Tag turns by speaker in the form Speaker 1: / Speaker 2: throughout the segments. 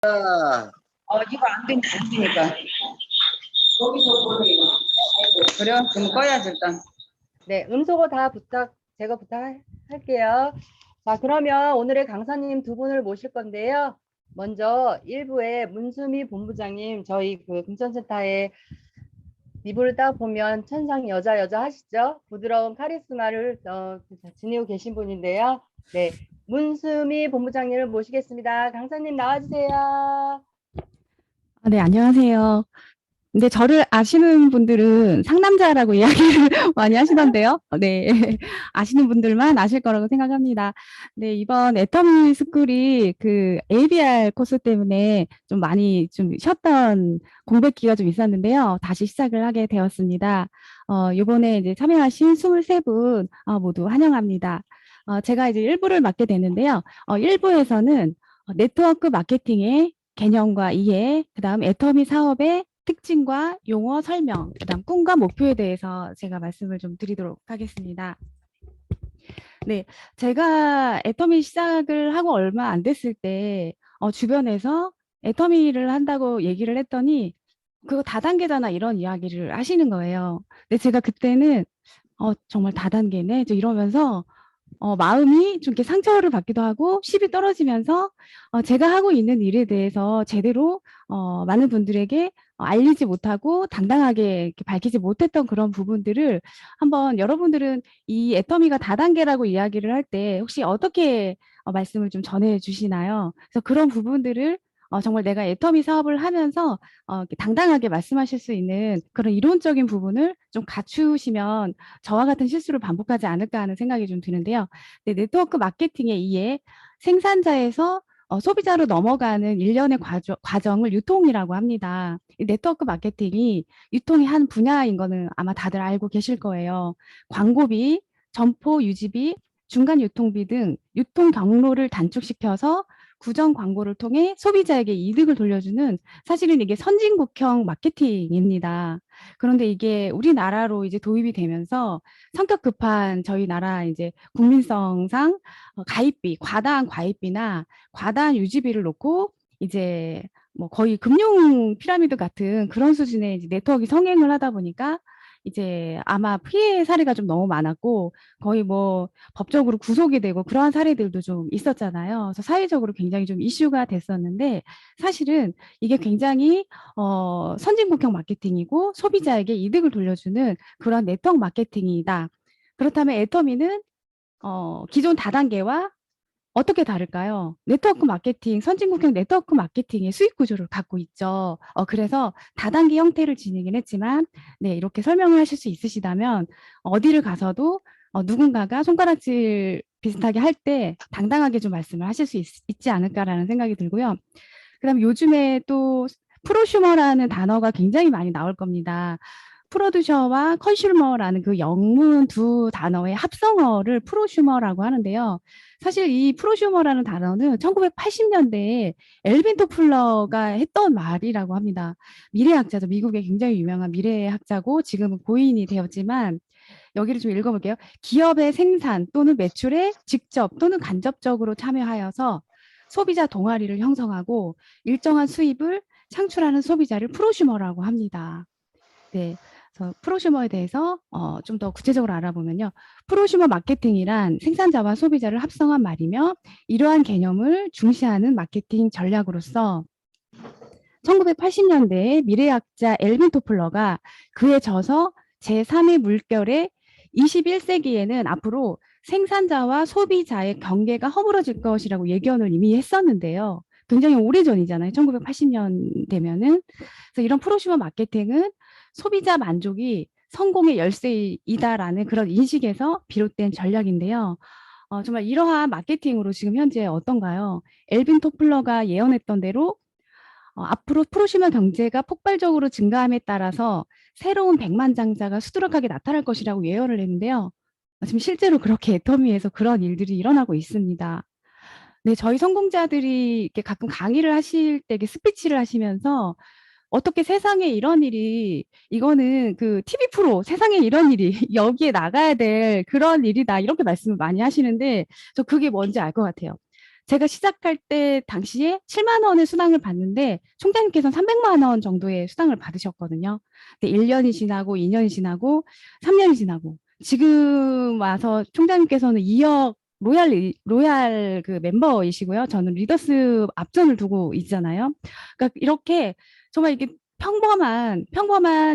Speaker 1: 아,
Speaker 2: 이거 안 되니까. 거기서 보내요. 그래요? 그럼 꺼야지 일단. 네, 음소거 다 제가 부탁할게요. 자, 그러면 오늘의 강사님 두 분을 모실 건데요. 먼저 1부에 문수미 본부장님, 저희 그 금천센터에 이불을 딱 보면 천상 여자 하시죠? 부드러운 카리스마를 지니고 계신 분인데요. 네, 문수미 본부장님을 모시겠습니다. 강사님 나와주세요.
Speaker 3: 네, 안녕하세요. 근데 저를 아시는 분들은 상남자라고 이야기를 많이 하시던데요. 네, 아시는 분들만 아실 거라고 생각합니다. 네, 이번 애터미 스쿨이 그 ABR 코스 때문에 좀 많이 좀 쉬었던 공백기가 좀 있었는데요. 다시 시작을 하게 되었습니다. 이번에 이제 참여하신 23분 모두 환영합니다. 제가 이제 1부를 맡게 됐는데요. 1부에서는 네트워크 마케팅의 개념과 이해, 그다음 애터미 사업의 특징과 용어 설명, 그다음 꿈과 목표에 대해서 제가 말씀을 좀 드리도록 하겠습니다. 네, 제가 애터미 시작을 하고 얼마 안 됐을 때 주변에서 애터미를 한다고 얘기를 했더니 그거 다단계잖아 이런 이야기를 하시는 거예요. 근데 제가 그때는 정말 다단계네 이러면서 마음이 좀 이렇게 상처를 받기도 하고 십이 떨어지면서 제가 하고 있는 일에 대해서 제대로 많은 분들에게 알리지 못하고 당당하게 이렇게 밝히지 못했던 그런 부분들을 한번 여러분들은 이 애터미가 다단계라고 이야기를 할 때 혹시 어떻게 말씀을 좀 전해 주시나요? 그래서 그런 부분들을 정말 내가 애터미 사업을 하면서 이렇게 당당하게 말씀하실 수 있는 그런 이론적인 부분을 좀 갖추시면 저와 같은 실수를 반복하지 않을까 하는 생각이 좀 드는데요. 네, 네트워크 마케팅의 이해, 생산자에서 소비자로 넘어가는 일련의 과정을 유통이라고 합니다. 이 네트워크 마케팅이 유통의 한 분야인 거는 아마 다들 알고 계실 거예요. 광고비, 점포 유지비, 중간 유통비 등 유통 경로를 단축시켜서 구정 광고를 통해 소비자에게 이득을 돌려주는 사실은 이게 선진국형 마케팅입니다. 그런데 이게 우리나라로 이제 도입이 되면서 성격 급한 저희 나라 이제 국민성상 가입비, 과다한 가입비나 과다한 유지비를 놓고 이제 뭐 거의 금융 피라미드 같은 그런 수준의 이제 네트워크 성행을 하다 보니까 이제 아마 피해 사례가 좀 너무 많았고 거의 뭐 법적으로 구속이 되고 그러한 사례들도 좀 있었잖아요. 그래서 사회적으로 굉장히 좀 이슈가 됐었는데 사실은 이게 굉장히 선진국형 마케팅이고 소비자에게 이득을 돌려주는 그런 네트워크 마케팅이다. 그렇다면 애터미는 기존 다단계와 어떻게 다를까요? 네트워크 마케팅, 선진국형 네트워크 마케팅의 수익 구조를 갖고 있죠. 그래서 다단계 형태를 지니긴 했지만, 네, 이렇게 설명을 하실 수 있으시다면, 어디를 가서도 누군가가 손가락질 비슷하게 할 때 당당하게 좀 말씀을 하실 수 있지 않을까라는 생각이 들고요. 그다음 요즘에 또 프로슈머라는 단어가 굉장히 많이 나올 겁니다. 프로듀셔와 컨슈머라는 그 영문 두 단어의 합성어를 프로슈머라고 하는데요. 사실 이 프로슈머라는 단어는 1980년대에 엘빈 토플러가 했던 말이라고 합니다. 미래학자죠. 미국의 굉장히 유명한 미래학자고 지금은 고인이 되었지만 여기를 좀 읽어볼게요. 기업의 생산 또는 매출에 직접 또는 간접적으로 참여하여서 소비자 동아리를 형성하고 일정한 수입을 창출하는 소비자를 프로슈머라고 합니다. 네. 그래서 프로슈머에 대해서 좀 더 구체적으로 알아보면요. 프로슈머 마케팅이란 생산자와 소비자를 합성한 말이며 이러한 개념을 중시하는 마케팅 전략으로서 1980년대에 미래학자 엘빈 토플러가 그에 져서 제3의 물결의 21세기에는 앞으로 생산자와 소비자의 경계가 허물어질 것이라고 예견을 이미 했었는데요. 굉장히 오래전이잖아요. 1980년 되면은. 그래서 이런 프로슈머 마케팅은 소비자 만족이 성공의 열쇠이다라는 그런 인식에서 비롯된 전략인데요. 정말 이러한 마케팅으로 지금 현재 어떤가요? 엘빈 토플러가 예언했던 대로 앞으로 프로슈머 경제가 폭발적으로 증가함에 따라서 새로운 백만장자가 수두룩하게 나타날 것이라고 예언을 했는데요. 지금 실제로 그렇게 애터미에서 그런 일들이 일어나고 있습니다. 네, 저희 성공자들이 이렇게 가끔 강의를 하실 때 이렇게 스피치를 하시면서 어떻게 세상에 이런 일이 이거는 그 TV 프로 세상에 이런 일이 여기에 나가야 될 그런 일이다 이렇게 말씀을 많이 하시는데 저 그게 뭔지 알 것 같아요. 제가 시작할 때 당시에 7만 원의 수당을 받는데 총장님께서는 300만 원 정도의 수당을 받으셨거든요. 근데 1년이 지나고 2년이 지나고 3년이 지나고 지금 와서 총장님께서는 2억 로얄 그 멤버이시고요. 저는 리더스 앞전을 두고 있잖아요. 그러니까 이렇게 정말 이게 평범한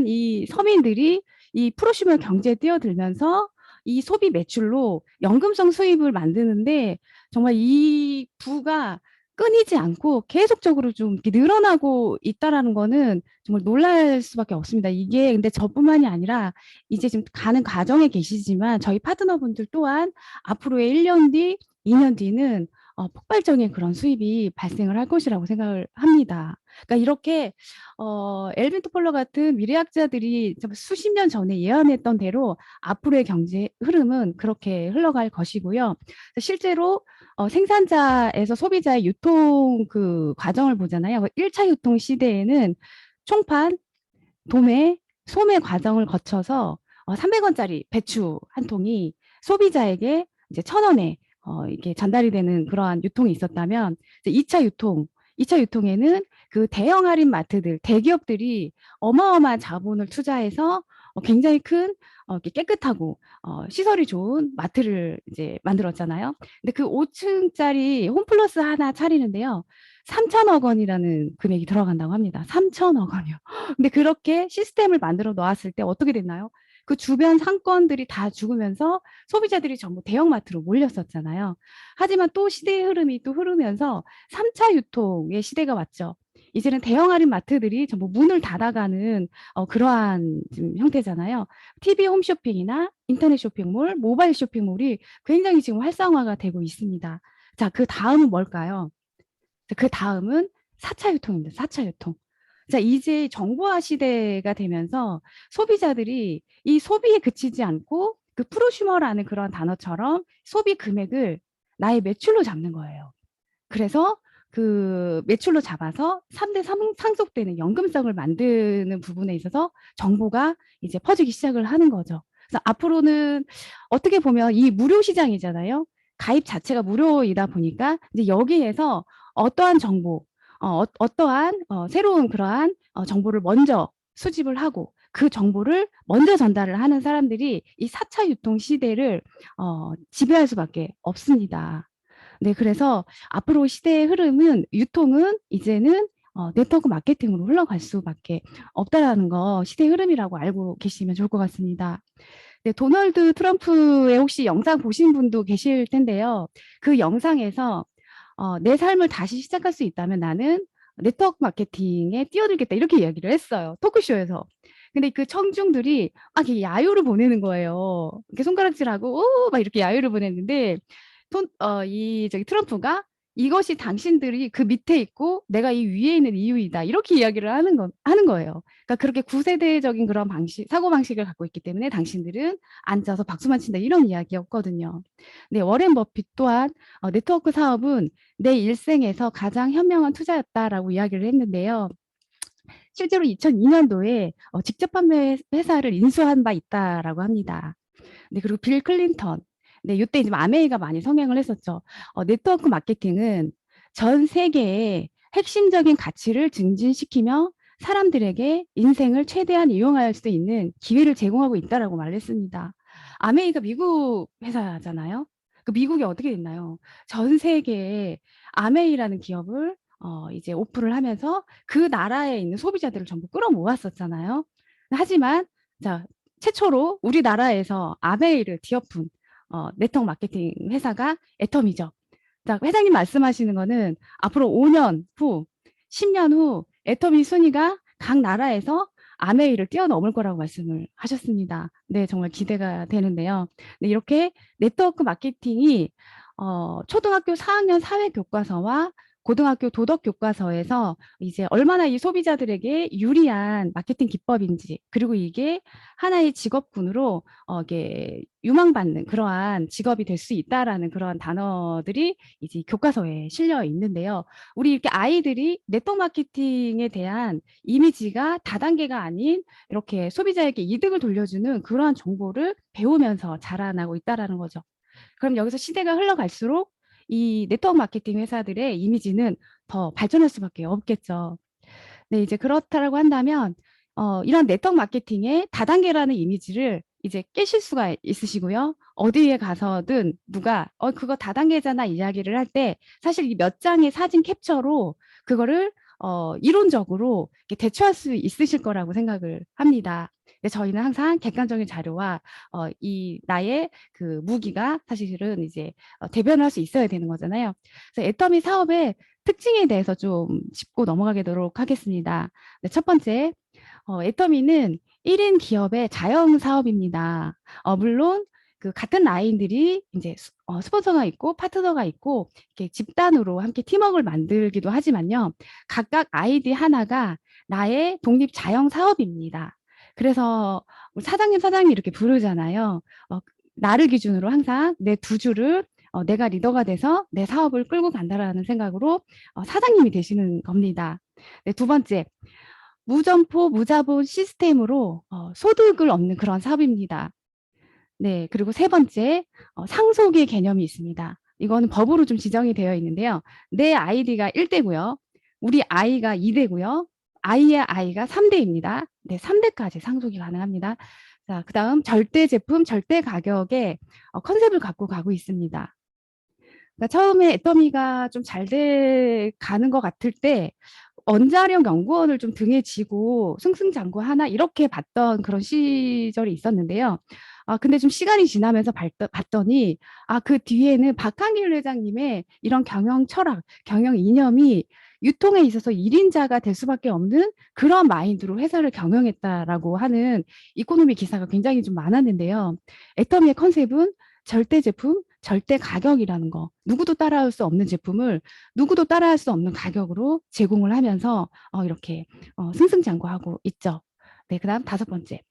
Speaker 3: 이 서민들이 이 프로슈머 경제에 뛰어들면서 이 소비 매출로 연금성 수입을 만드는데 정말 이 부가 끊이지 않고 계속적으로 좀 이렇게 늘어나고 있다라는 거는 정말 놀랄 수밖에 없습니다. 이게 근데 저뿐만이 아니라 이제 지금 가는 과정에 계시지만 저희 파트너분들 또한 앞으로의 1년 뒤, 2년 뒤는 폭발적인 그런 수입이 발생을 할 것이라고 생각을 합니다. 그러니까 이렇게 엘빈 토플러 같은 미래학자들이 수십 년 전에 예언했던 대로 앞으로의 경제 흐름은 그렇게 흘러갈 것이고요. 실제로 생산자에서 소비자의 유통 그 과정을 보잖아요. 1차 유통 시대에는 총판, 도매, 소매 과정을 거쳐서 300원짜리 배추 한 통이 소비자에게 이제 1,000원에 이게 전달이 되는 그러한 유통이 있었다면 이제 2차 유통에는 그 대형 할인 마트들, 대기업들이 어마어마한 자본을 투자해서 굉장히 큰 이렇게 깨끗하고 시설이 좋은 마트를 이제 만들었잖아요. 근데 그 5층짜리 홈플러스 하나 차리는데요. 3천억 원이라는 금액이 들어간다고 합니다. 3천억 원이요. 근데 그렇게 시스템을 만들어 놓았을 때 어떻게 됐나요? 그 주변 상권들이 다 죽으면서 소비자들이 전부 대형마트로 몰렸었잖아요. 하지만 또 시대의 흐름이 또 흐르면서 3차 유통의 시대가 왔죠. 이제는 대형 할인 마트들이 전부 문을 닫아가는 그러한 지금 형태잖아요. TV 홈쇼핑이나 인터넷 쇼핑몰, 모바일 쇼핑몰이 굉장히 지금 활성화가 되고 있습니다. 자, 그 다음은 뭘까요? 그 다음은 4차 유통입니다. 4차 유통. 자, 이제 정보화 시대가 되면서 소비자들이 이 소비에 그치지 않고 그 프로슈머라는 그런 단어처럼 소비 금액을 나의 매출로 잡는 거예요. 그래서 그 매출로 잡아서 3대 상속되는 연금성을 만드는 부분에 있어서 정보가 이제 퍼지기 시작을 하는 거죠. 그래서 앞으로는 어떻게 보면 이 무료 시장이잖아요. 가입 자체가 무료이다 보니까 이제 여기에서 어떠한 정보, 어떠한 새로운 그러한 정보를 먼저 수집을 하고 그 정보를 먼저 전달을 하는 사람들이 이 4차 유통 시대를 지배할 수밖에 없습니다. 네, 그래서 앞으로 시대의 흐름은 유통은 이제는 네트워크 마케팅으로 흘러갈 수밖에 없다라는 거 시대의 흐름이라고 알고 계시면 좋을 것 같습니다. 네, 도널드 트럼프의 혹시 영상 보신 분도 계실 텐데요. 그 영상에서 내 삶을 다시 시작할 수 있다면 나는 네트워크 마케팅에 뛰어들겠다 이렇게 이야기를 했어요. 토크쇼에서. 근데 그 청중들이 막 이렇게 야유를 보내는 거예요. 이렇게 손가락질하고 오막 이렇게 야유를 보냈는데 이 저기 트럼프가 이것이 당신들이 그 밑에 있고 내가 이 위에 있는 이유이다. 이렇게 이야기를 하는 거예요. 그러니까 그렇게 구세대적인 그런 사고 방식을 갖고 있기 때문에 당신들은 앉아서 박수만 친다. 이런 이야기였거든요. 네, 워렌 버핏 또한 네트워크 사업은 내 일생에서 가장 현명한 투자였다라고 이야기를 했는데요. 실제로 2002년도에 직접 판매 회사를 인수한 바 있다라고 합니다. 네, 그리고 빌 클린턴. 네, 이때 이제 아메이가 많이 성행을 했었죠. 네트워크 마케팅은 전 세계의 핵심적인 가치를 증진시키며 사람들에게 인생을 최대한 이용할 수 있는 기회를 제공하고 있다라고 말했습니다. 아메이가 미국 회사잖아요. 그 미국이 어떻게 됐나요? 전 세계에 아메이라는 기업을 이제 오픈을 하면서 그 나라에 있는 소비자들을 전부 끌어모았었잖아요. 하지만 자, 최초로 우리나라에서 아메이를 뒤엎은 네트워크 마케팅 회사가 애텀이죠. 자, 회장님 말씀하시는 거는 앞으로 5년 후, 10년 후 애터미 순위가 각 나라에서 아메이를 뛰어넘을 거라고 말씀을 하셨습니다. 네, 정말 기대가 되는데요. 네, 이렇게 네트워크 마케팅이 초등학교 4학년 사회교과서와 고등학교 도덕교과서에서 이제 얼마나 이 소비자들에게 유리한 마케팅 기법인지, 그리고 이게 하나의 직업군으로 이게 유망받는 그러한 직업이 될 수 있다라는 그러한 단어들이 이제 교과서에 실려 있는데요. 우리 이렇게 아이들이 네트워크 마케팅에 대한 이미지가 다단계가 아닌 이렇게 소비자에게 이득을 돌려주는 그러한 정보를 배우면서 자라나고 있다라는 거죠. 그럼 여기서 시대가 흘러갈수록 이 네트워크 마케팅 회사들의 이미지는 더 발전할 수밖에 없겠죠. 네, 이제 그렇다라고 한다면 이런 네트워크 마케팅의 다단계라는 이미지를 이제 깨실 수가 있으시고요. 어디에 가서든 누가 그거 다단계잖아 이야기를 할 때 사실 이 몇 장의 사진 캡처로 그거를 이론적으로 이렇게 대처할 수 있으실 거라고 생각을 합니다. 근데 저희는 항상 객관적인 자료와 이 나의 그 무기가 사실은 이제 대변을 할 수 있어야 되는 거잖아요. 그래서 애터미 사업의 특징에 대해서 좀 짚고 넘어가도록 하겠습니다. 네, 첫 번째, 애터미는 1인 기업의 자영 사업입니다. 물론 그 같은 라인들이 이제 스폰서가 있고 파트너가 있고 이렇게 집단으로 함께 팀워크를 만들기도 하지만요. 각각 아이디 하나가 나의 독립 자영 사업입니다. 그래서 사장님 이렇게 부르잖아요. 나를 기준으로 항상 내 두 줄을 내가 리더가 돼서 내 사업을 끌고 간다라는 생각으로 사장님이 되시는 겁니다. 네, 두 번째, 무점포, 무자본 시스템으로 소득을 얻는 그런 사업입니다. 네, 그리고 세 번째, 상속의 개념이 있습니다. 이거는 법으로 좀 지정이 되어 있는데요. 내 아이디가 1대고요. 우리 아이가 2대고요. 아이의 아이가 3대입니다. 네, 3대까지 상속이 가능합니다. 자, 그다음 절대 제품, 절대 가격의 컨셉을 갖고 가고 있습니다. 그러니까 처음에 애터미가 좀 잘 돼 가는 것 같을 때 원자력 연구원을 좀 등에 지고 승승장구하나 이렇게 봤던 그런 시절이 있었는데요. 근데 좀 시간이 지나면서 봤더니 그 뒤에는 박한길 회장님의 이런 경영 철학, 경영 이념이 유통에 있어서 1인자가 될 수밖에 없는 그런 마인드로 회사를 경영했다라고 하는 이코노미 기사가 굉장히 좀 많았는데요. 애터미의 컨셉은 절대 제품, 절대 가격이라는 거. 누구도 따라할 수 없는 제품을 누구도 따라할 수 없는 가격으로 제공을 하면서 이렇게 승승장구하고 있죠. 네, 그다음 다섯 번째.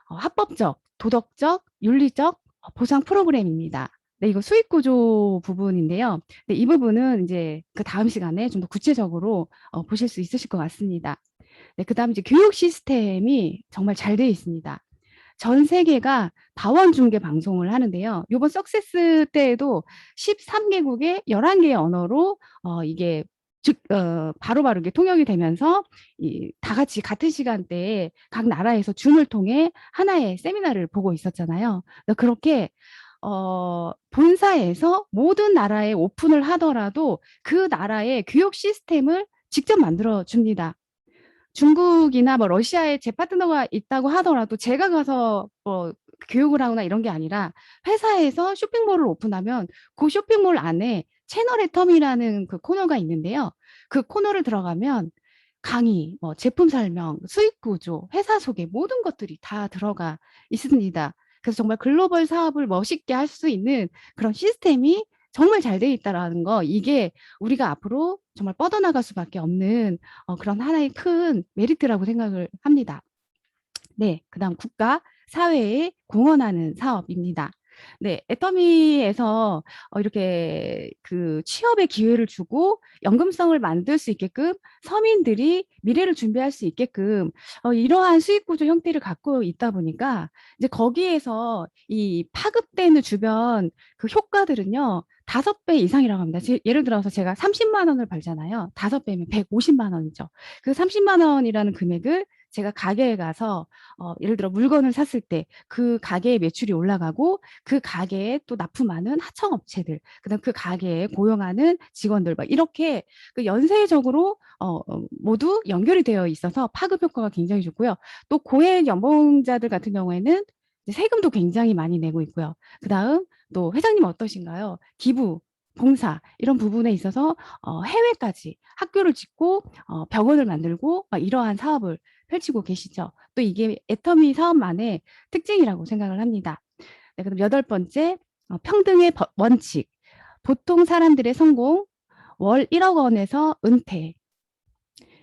Speaker 3: 합법적, 도덕적, 윤리적 보상 프로그램입니다. 네, 이거 수익 구조 부분인데요. 네, 이 부분은 이제 그 다음 시간에 좀 더 구체적으로 보실 수 있으실 것 같습니다. 네, 그다음 이제 교육 시스템이 정말 잘 되어 있습니다. 전 세계가 다원 중계 방송을 하는데요. 이번 석세스 때에도 13개국의 11개의 언어로 이게 바로바로 이게 통역이 되면서 다 같이 같은 시간대에 각 나라에서 줌을 통해 하나의 세미나를 보고 있었잖아요. 그렇게 본사에서 모든 나라에 오픈을 하더라도 그 나라의 교육 시스템을 직접 만들어 줍니다. 중국이나 뭐 러시아에 제 파트너가 있다고 하더라도 제가 가서 교육을 하거나 이런 게 아니라 회사에서 쇼핑몰을 오픈하면 그 쇼핑몰 안에 채널 애텀이라는 그 코너가 있는데요. 그 코너를 들어가면 강의, 뭐 제품 설명, 수익 구조, 회사 소개 모든 것들이 다 들어가 있습니다. 그래서 정말 글로벌 사업을 멋있게 할 수 있는 그런 시스템이 정말 잘 돼 있다라는 거, 이게 우리가 앞으로 정말 뻗어나갈 수밖에 없는 그런 하나의 큰 메리트라고 생각을 합니다. 네, 그다음 국가, 사회에 공헌하는 사업입니다. 네, 애터미에서 이렇게 그 취업의 기회를 주고 연금성을 만들 수 있게끔 서민들이 미래를 준비할 수 있게끔 이러한 수익 구조 형태를 갖고 있다 보니까 이제 거기에서 이 파급되는 주변 그 효과들은요. 5배 이상이라고 합니다. 예를 들어서 제가 30만 원을 벌잖아요. 5배면 150만 원이죠. 그 30만 원이라는 금액을 제가 가게에 가서 예를 들어 물건을 샀을 때 그 가게의 매출이 올라가고 그 가게에 또 납품하는 하청업체들, 그다음 그 가게에 고용하는 직원들 막 이렇게 그 연쇄적으로 모두 연결이 되어 있어서 파급 효과가 굉장히 좋고요. 또 고액 연봉자들 같은 경우에는 세금도 굉장히 많이 내고 있고요. 그다음 또 회장님 어떠신가요? 기부 봉사 이런 부분에 있어서 해외까지 학교를 짓고 병원을 만들고 이러한 사업을 펼치고 계시죠. 또 이게 애터미 사업만의 특징이라고 생각을 합니다. 네, 그럼 여덟 번째, 평등의 원칙. 보통 사람들의 성공, 월 1억 원에서 은퇴.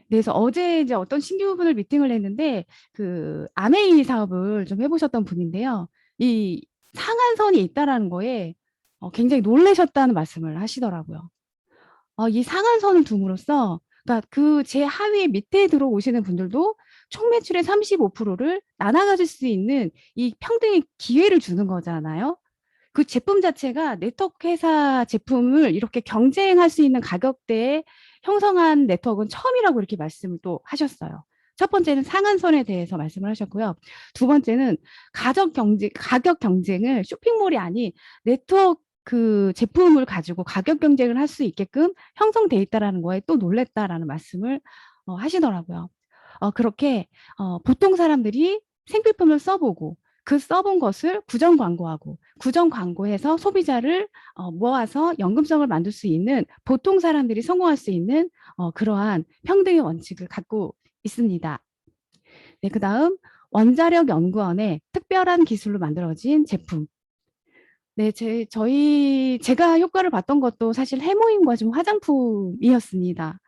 Speaker 3: 그래서 어제 이제 어떤 신규분을 미팅을 했는데 그 아메이 사업을 좀 해보셨던 분인데요. 이 상한선이 있다라는 거에 굉장히 놀라셨다는 말씀을 하시더라고요. 이 상한선을 둠으로써 그러니까 그 제 하위 밑에 들어오시는 분들도 총 매출의 35%를 나눠 가질 수 있는 이 평등의 기회를 주는 거잖아요. 그 제품 자체가 네트워크 회사 제품을 이렇게 경쟁할 수 있는 가격대에 형성한 네트워크는 처음이라고 이렇게 말씀을 또 하셨어요. 첫 번째는 상한선에 대해서 말씀을 하셨고요. 두 번째는 가격 경쟁을 쇼핑몰이 아닌 네트워크 그 제품을 가지고 가격 경쟁을 할 수 있게끔 형성돼 있다라는 거에 또 놀랬다라는 말씀을 하시더라고요. 그렇게 보통 사람들이 생필품을 써보고 그 써본 것을 구정 광고하고 구정 광고해서 소비자를 모아서 연금성을 만들 수 있는 보통 사람들이 성공할 수 있는 그러한 평등의 원칙을 갖고 있습니다. 네, 그다음 원자력 연구원의 특별한 기술로 만들어진 제품. 네, 제가 효과를 봤던 것도 사실 해모임과 좀 화장품이었습니다.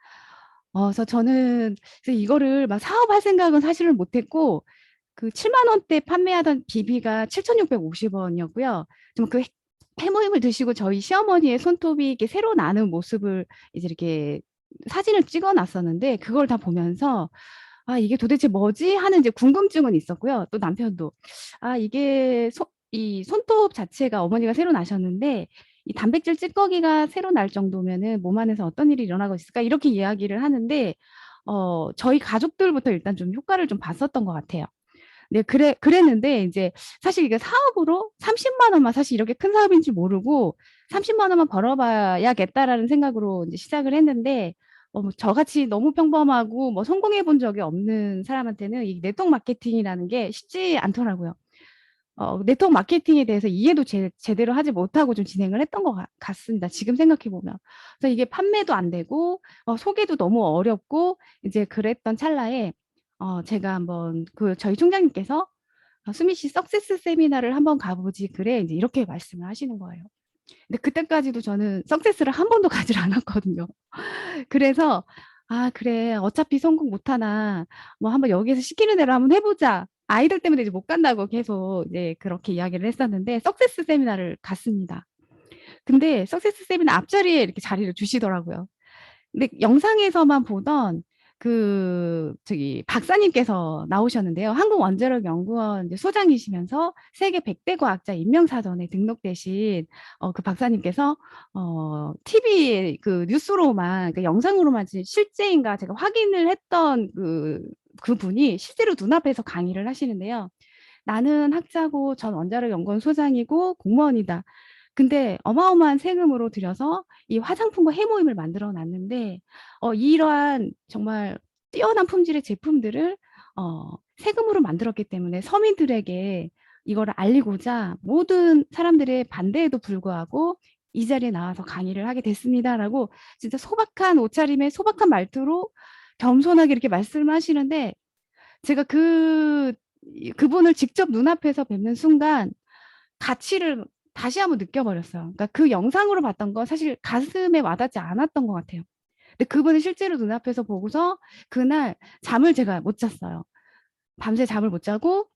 Speaker 3: 그래서 저는 그래서 이거를 막 사업할 생각은 사실은 못했고 그 7만 원대 판매하던 비비가 7,650원이었고요. 좀 그 해모임을 드시고 저희 시어머니의 손톱이 이렇게 새로 나는 모습을 이제 이렇게 사진을 찍어 놨었는데 그걸 다 보면서 아, 이게 도대체 뭐지? 하는 이제 궁금증은 있었고요. 또 남편도 아, 이게 이 손톱 자체가 어머니가 새로 나셨는데 이 단백질 찌꺼기가 새로 날 정도면은 몸 안에서 어떤 일이 일어나고 있을까? 이렇게 이야기를 하는데 저희 가족들부터 일단 좀 효과를 좀 봤었던 것 같아요. 네, 그랬는데 이제 사실 이게 사업으로 30만 원만 사실 이렇게 큰 사업인지 모르고 30만 원만 벌어봐야겠다라는 생각으로 이제 시작을 했는데 뭐 저같이 너무 평범하고 뭐 성공해 본 적이 없는 사람한테는 이 네트워크 마케팅이라는 게 쉽지 않더라고요. 네트워크 마케팅에 대해서 이해도 제대로 하지 못하고 좀 진행을 했던 것 같습니다. 지금 생각해 보면. 그래서 이게 판매도 안 되고 소개도 너무 어렵고 이제 그랬던 찰나에 제가 한번 저희 총장님께서 수미 씨 석세스 세미나를 한번 가보지 그래 이제 이렇게 말씀을 하시는 거예요. 근데 그때까지도 저는 석세스를 한 번도 가질 않았거든요. 그래서 아 그래 어차피 성공 못하나 뭐 한번 여기에서 시키는 대로 한번 해보자. 아이들 때문에 이제 못 간다고 계속 이제 그렇게 이야기를 했었는데 석세스 세미나를 갔습니다. 근데 석세스 세미나 앞자리에 이렇게 자리를 주시더라고요. 근데 영상에서만 보던 저기 박사님께서 나오셨는데요. 한국원자력연구원 이제 소장이시면서 세계 100대 과학자 인명사전에 등록되신 그 박사님께서 TV 그 뉴스로만 그 영상으로만 실제인가 제가 확인을 했던 그분이 실제로 눈앞에서 강의를 하시는데요. 나는 학자고 전 원자력연구원 소장이고 공무원이다. 근데 어마어마한 세금으로 들여서 이 화장품과 해모임을 만들어 놨는데 이러한 정말 뛰어난 품질의 제품들을 세금으로 만들었기 때문에 서민들에게 이거를 알리고자 모든 사람들의 반대에도 불구하고 이 자리에 나와서 강의를 하게 됐습니다라고 진짜 소박한 옷차림에 소박한 말투로 겸손하게 이렇게 말씀하시는데 제가 그분을 직접 눈앞에서 뵙는 순간 가치를 다시 한번 느껴버렸어요. 그러니까 그 영상으로 봤던 건 사실 가슴에 와닿지 않았던 것 같아요. 근데 그분을 실제로 눈앞에서 보고서 그날 잠을 제가 못 잤어요. 밤새 잠을 못 자고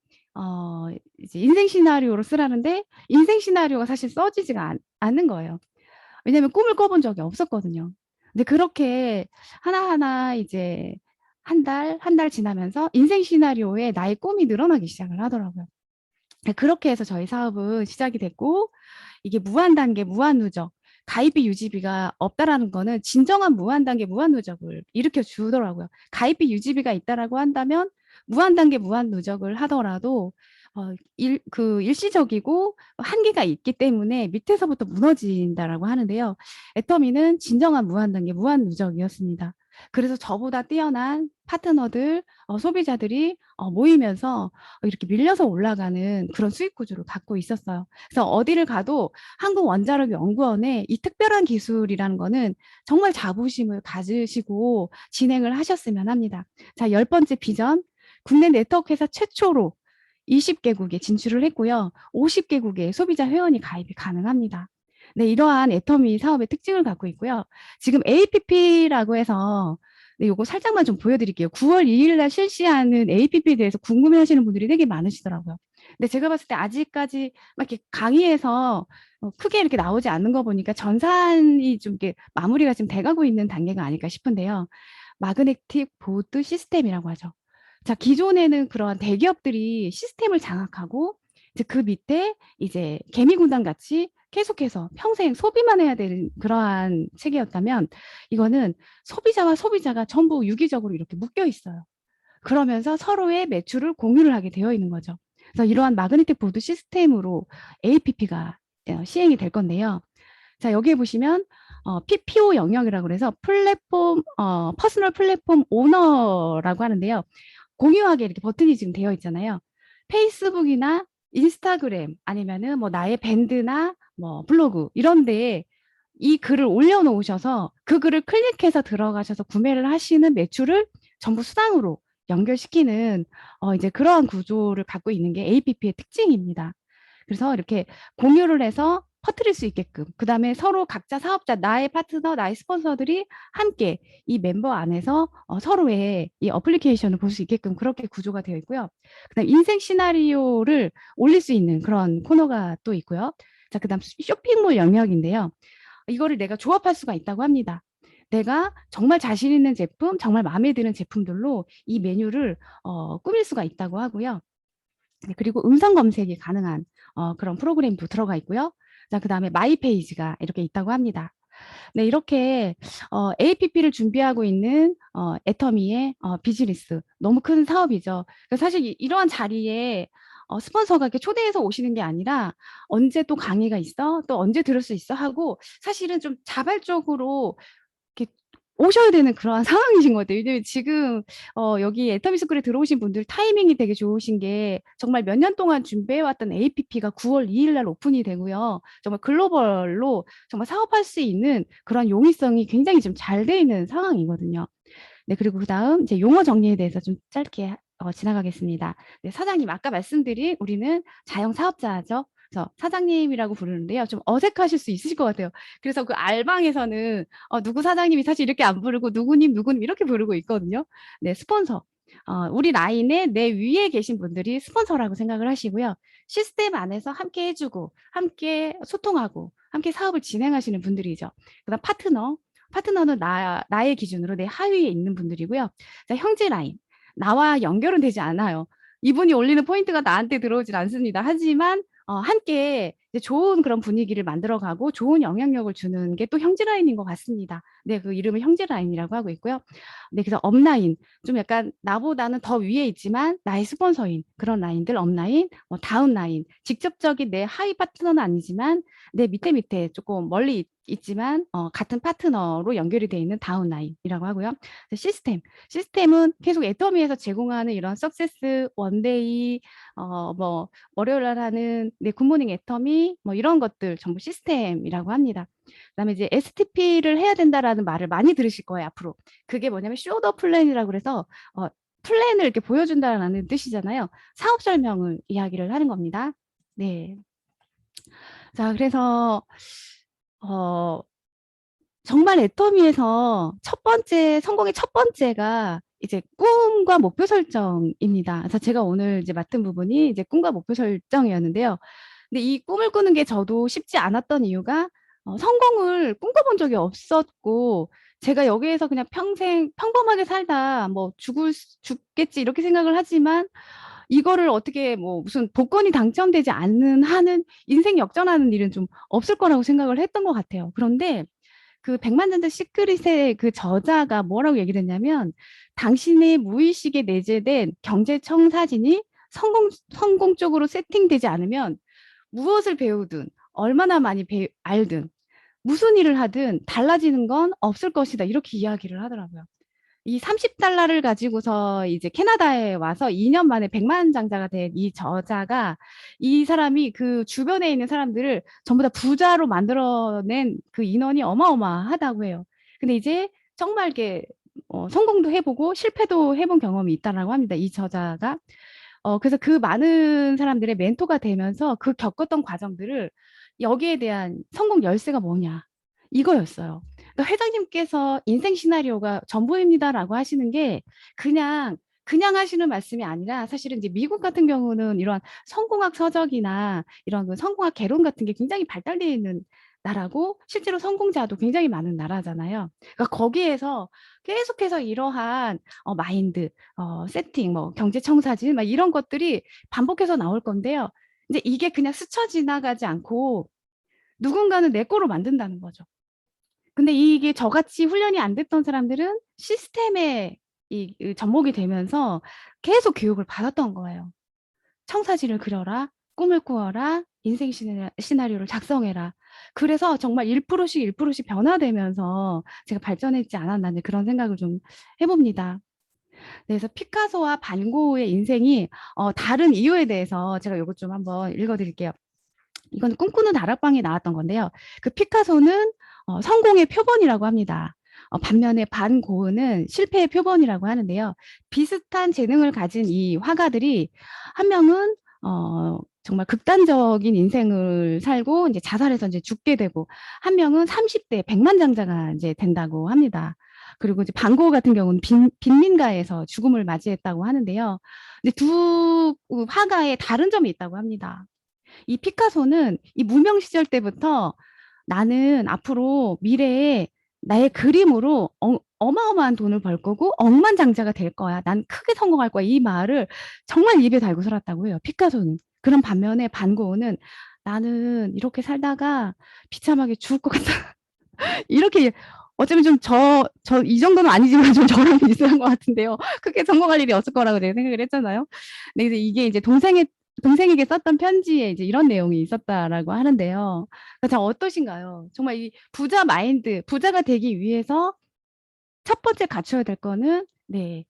Speaker 3: 이제 인생 시나리오로 쓰라는데 인생 시나리오가 사실 써지지가 않는 거예요. 왜냐하면 꿈을 꿔본 적이 없었거든요. 근데 그렇게 하나하나 이제 한 달 지나면서 인생 시나리오에 나의 꿈이 늘어나기 시작을 하더라고요. 그렇게 해서 저희 사업은 시작이 됐고 이게 무한 단계 무한 누적 가입비 유지비가 없다라는 거는 진정한 무한 단계 무한 누적을 일으켜 주더라고요. 가입비 유지비가 있다라고 한다면 무한 단계 무한 누적을 하더라도 일시적이고 한계가 있기 때문에 밑에서부터 무너진다라고 하는데요. 애터미는 진정한 무한 단계 무한 누적이었습니다. 그래서 저보다 뛰어난 파트너들, 소비자들이 모이면서 이렇게 밀려서 올라가는 그런 수익 구조를 갖고 있었어요. 그래서 어디를 가도 한국원자력연구원의 이 특별한 기술이라는 거는 정말 자부심을 가지시고 진행을 하셨으면 합니다. 자, 10번째 비전. 국내 네트워크 회사 최초로 20개국에 진출을 했고요. 50개국의 소비자 회원이 가입이 가능합니다. 네, 이러한 애터미 사업의 특징을 갖고 있고요. 지금 APP라고 해서 네, 요거 살짝만 좀 보여드릴게요. 9월 2일 날 실시하는 APP에 대해서 궁금해하시는 분들이 되게 많으시더라고요. 근데 제가 봤을 때 아직까지 막 이렇게 강의에서 크게 이렇게 나오지 않는 거 보니까 전산이 좀 이렇게 마무리가 지금 돼가고 있는 단계가 아닐까 싶은데요. 마그네틱 보드 시스템이라고 하죠. 자, 기존에는 그러한 대기업들이 시스템을 장악하고 이제 그 밑에 이제 개미군단 같이 계속해서 평생 소비만 해야 되는 그러한 체계였다면 이거는 소비자와 소비자가 전부 유기적으로 이렇게 묶여 있어요. 그러면서 서로의 매출을 공유를 하게 되어 있는 거죠. 그래서 이러한 마그네틱 보드 시스템으로 APP가 시행이 될 건데요. 자, 여기에 보시면 PPO 영역이라고 그래서 퍼스널 플랫폼 오너라고 하는데요. 공유하게 이렇게 버튼이 지금 되어 있잖아요. 페이스북이나 인스타그램 아니면은 뭐 나의 밴드나 뭐 블로그 이런 데에 이 글을 올려놓으셔서 그 글을 클릭해서 들어가셔서 구매를 하시는 매출을 전부 수당으로 연결시키는 이제 그러한 구조를 갖고 있는 게 APP의 특징입니다. 그래서 이렇게 공유를 해서 퍼뜨릴 수 있게끔 그다음에 서로 각자 사업자 나의 파트너 나의 스폰서들이 함께 이 멤버 안에서 서로의 이 어플리케이션을 볼 수 있게끔 그렇게 구조가 되어 있고요. 그다음 인생 시나리오를 올릴 수 있는 그런 코너가 또 있고요. 자, 그다음 쇼핑몰 영역인데요. 이거를 내가 조합할 수가 있다고 합니다. 내가 정말 자신 있는 제품, 정말 마음에 드는 제품들로 이 메뉴를 꾸밀 수가 있다고 하고요. 네, 그리고 음성 검색이 가능한 그런 프로그램도 들어가 있고요. 자, 그다음에 마이 페이지가 이렇게 있다고 합니다. 네, 이렇게 APP를 준비하고 있는 애터미의 비즈니스 너무 큰 사업이죠. 사실 이러한 자리에 스폰서가 이렇게 초대해서 오시는 게 아니라 언제 또 강의가 있어? 또 언제 들을 수 있어? 하고 사실은 좀 자발적으로 이렇게 오셔야 되는 그러한 상황이신 것 같아요. 왜냐면 지금 여기 애터미 스쿨에 들어오신 분들 타이밍이 되게 좋으신 게 정말 몇 년 동안 준비해왔던 APP가 9월 2일 날 오픈이 되고요. 정말 글로벌로 정말 사업할 수 있는 그런 용이성이 굉장히 좀 잘 돼 있는 상황이거든요. 네, 그리고 그다음 이제 용어 정리에 대해서 좀 짧게 지나가겠습니다. 네, 사장님 아까 말씀드린 우리는 자영 사업자죠. 그래서 사장님이라고 부르는데요. 좀 어색하실 수 있으실 것 같아요. 그래서 그 알방에서는 누구 사장님이 사실 이렇게 안 부르고 누구님 누구님 이렇게 부르고 있거든요. 네, 스폰서. 우리 라인에 내 위에 계신 분들이 스폰서라고 생각을 하시고요. 시스템 안에서 함께 해주고 함께 소통하고 함께 사업을 진행하시는 분들이죠. 그다음 파트너. 파트너는 나의 기준으로 내 하위에 있는 분들이고요. 자, 형제 라인. 나와 연결은 되지 않아요. 이분이 올리는 포인트가 나한테 들어오진 않습니다. 하지만 함께 이제 좋은 그런 분위기를 만들어가고 좋은 영향력을 주는 게 또 형제 라인인 것 같습니다. 네, 그 이름을 형제 라인이라고 하고 있고요. 네, 그래서 업라인 좀 약간 나보다는 더 위에 있지만 나의 스폰서인 그런 라인들 업라인, 다운 라인 직접적인 내 하위 파트너는 아니지만 내 밑에 조금 멀리 있지만 같은 파트너로 연결이 되어 있는 다운라인이라고 하고요. 시스템은 계속 애터미에서 제공하는 이런 석세스 원데이 뭐 월요일 날 하는 굿모닝 애터미 뭐 이런 것들 전부 시스템이라고 합니다. 그다음에 이제 STP를 해야 된다라는 말을 많이 들으실 거예요, 앞으로. 그게 뭐냐면 쇼더 플랜이라고 그래서 플랜을 이렇게 보여준다라는 뜻이잖아요. 사업 설명을 이야기를 하는 겁니다. 네. 자, 그래서 어, 정말 애터미에서 첫 번째 성공의 첫 번째가 이제 꿈과 목표 설정입니다. 그래서 제가 오늘 이제 맡은 부분이 이제 꿈과 목표 설정이었는데요. 근데 이 꿈을 꾸는 게 저도 쉽지 않았던 이유가 성공을 꿈꿔본 적이 없었고 제가 여기에서 그냥 평생 평범하게 살다 뭐 죽겠지 이렇게 생각을 하지만 이거를 어떻게 뭐 무슨 복권이 당첨되지 않는 한은 인생 역전하는 일은 좀 없을 거라고 생각을 했던 것 같아요. 그런데 그 백만장자 시크릿의 그 저자가 뭐라고 얘기를 했냐면 당신의 무의식에 내재된 경제청 사진이 성공적으로 세팅되지 않으면 무엇을 배우든 얼마나 많이 알든 무슨 일을 하든 달라지는 건 없을 것이다. 이렇게 이야기를 하더라고요. 이 30달러를 가지고서 이제 캐나다에 와서 2년 만에 백만장자가 된 이 저자가 이 사람이 그 주변에 있는 사람들을 전부 다 부자로 만들어낸 그 인원이 어마어마하다고 해요. 근데 이제 정말 이렇게 성공도 해보고 실패도 해본 경험이 있다라고 합니다. 이 저자가. 그래서 그 많은 사람들의 멘토가 되면서 그 겪었던 과정들을 여기에 대한 성공 열쇠가 뭐냐 이거였어요. 그러니까 회장님께서 인생 시나리오가 전부입니다라고 하시는 게 그냥 하시는 말씀이 아니라 사실은 이제 미국 같은 경우는 이런 성공학 서적이나 이런 그 성공학 개론 같은 게 굉장히 발달되어 있는 나라고 실제로 성공자도 굉장히 많은 나라잖아요. 그러니까 거기에서 계속해서 이러한 마인드, 세팅, 뭐 경제청사진 막 이런 것들이 반복해서 나올 건데요. 이제 이게 그냥 스쳐 지나가지 않고 누군가는 내 거로 만든다는 거죠. 근데 이게 저같이 훈련이 안 됐던 사람들은 시스템에 접목이 되면서 계속 교육을 받았던 거예요. 청사진을 그려라, 꿈을 꾸어라, 인생 시나리오를 작성해라. 그래서 정말 1%씩 1%씩 변화되면서 제가 발전했지 않았나 그런 생각을 좀 해봅니다. 그래서 피카소와 반 고흐의 인생이 다른 이유에 대해서 제가 이것 좀 한번 읽어드릴게요. 이건 꿈꾸는 다락방에 나왔던 건데요. 그 피카소는 성공의 표본이라고 합니다. 반면에 반 고흐는 실패의 표본이라고 하는데요. 비슷한 재능을 가진 이 화가들이 한 명은 정말 극단적인 인생을 살고 이제 자살해서 이제 죽게 되고, 한 명은 30대 백만장자가 이제 된다고 합니다. 그리고 이제 반 고흐 같은 경우는 빈민가에서 죽음을 맞이했다고 하는데요. 이제 두 화가의 다른 점이 있다고 합니다. 이 피카소는 이 무명 시절 때부터 나는 앞으로 미래에 나의 그림으로 어마어마한 돈을 벌 거고 억만장자가 될 거야. 난 크게 성공할 거야. 이 말을 정말 입에 달고 살았다고 해요. 피카소는. 그런 반면에 반 고흐는 나는 이렇게 살다가 비참하게 죽을 것 같다. 이렇게 어쩌면 좀 이 정도는 아니지만 좀 저랑 비슷한 것 같은데요. 크게 성공할 일이 없을 거라고 내가 생각을 했잖아요. 근데 이게 이제 동생에게 썼던 편지에 이제 이런 내용이 있었다라고 하는데요. 자, 어떠신가요? 정말 이 부자 마인드, 부자가 되기 위해서 첫 번째 갖춰야 될 거는 네,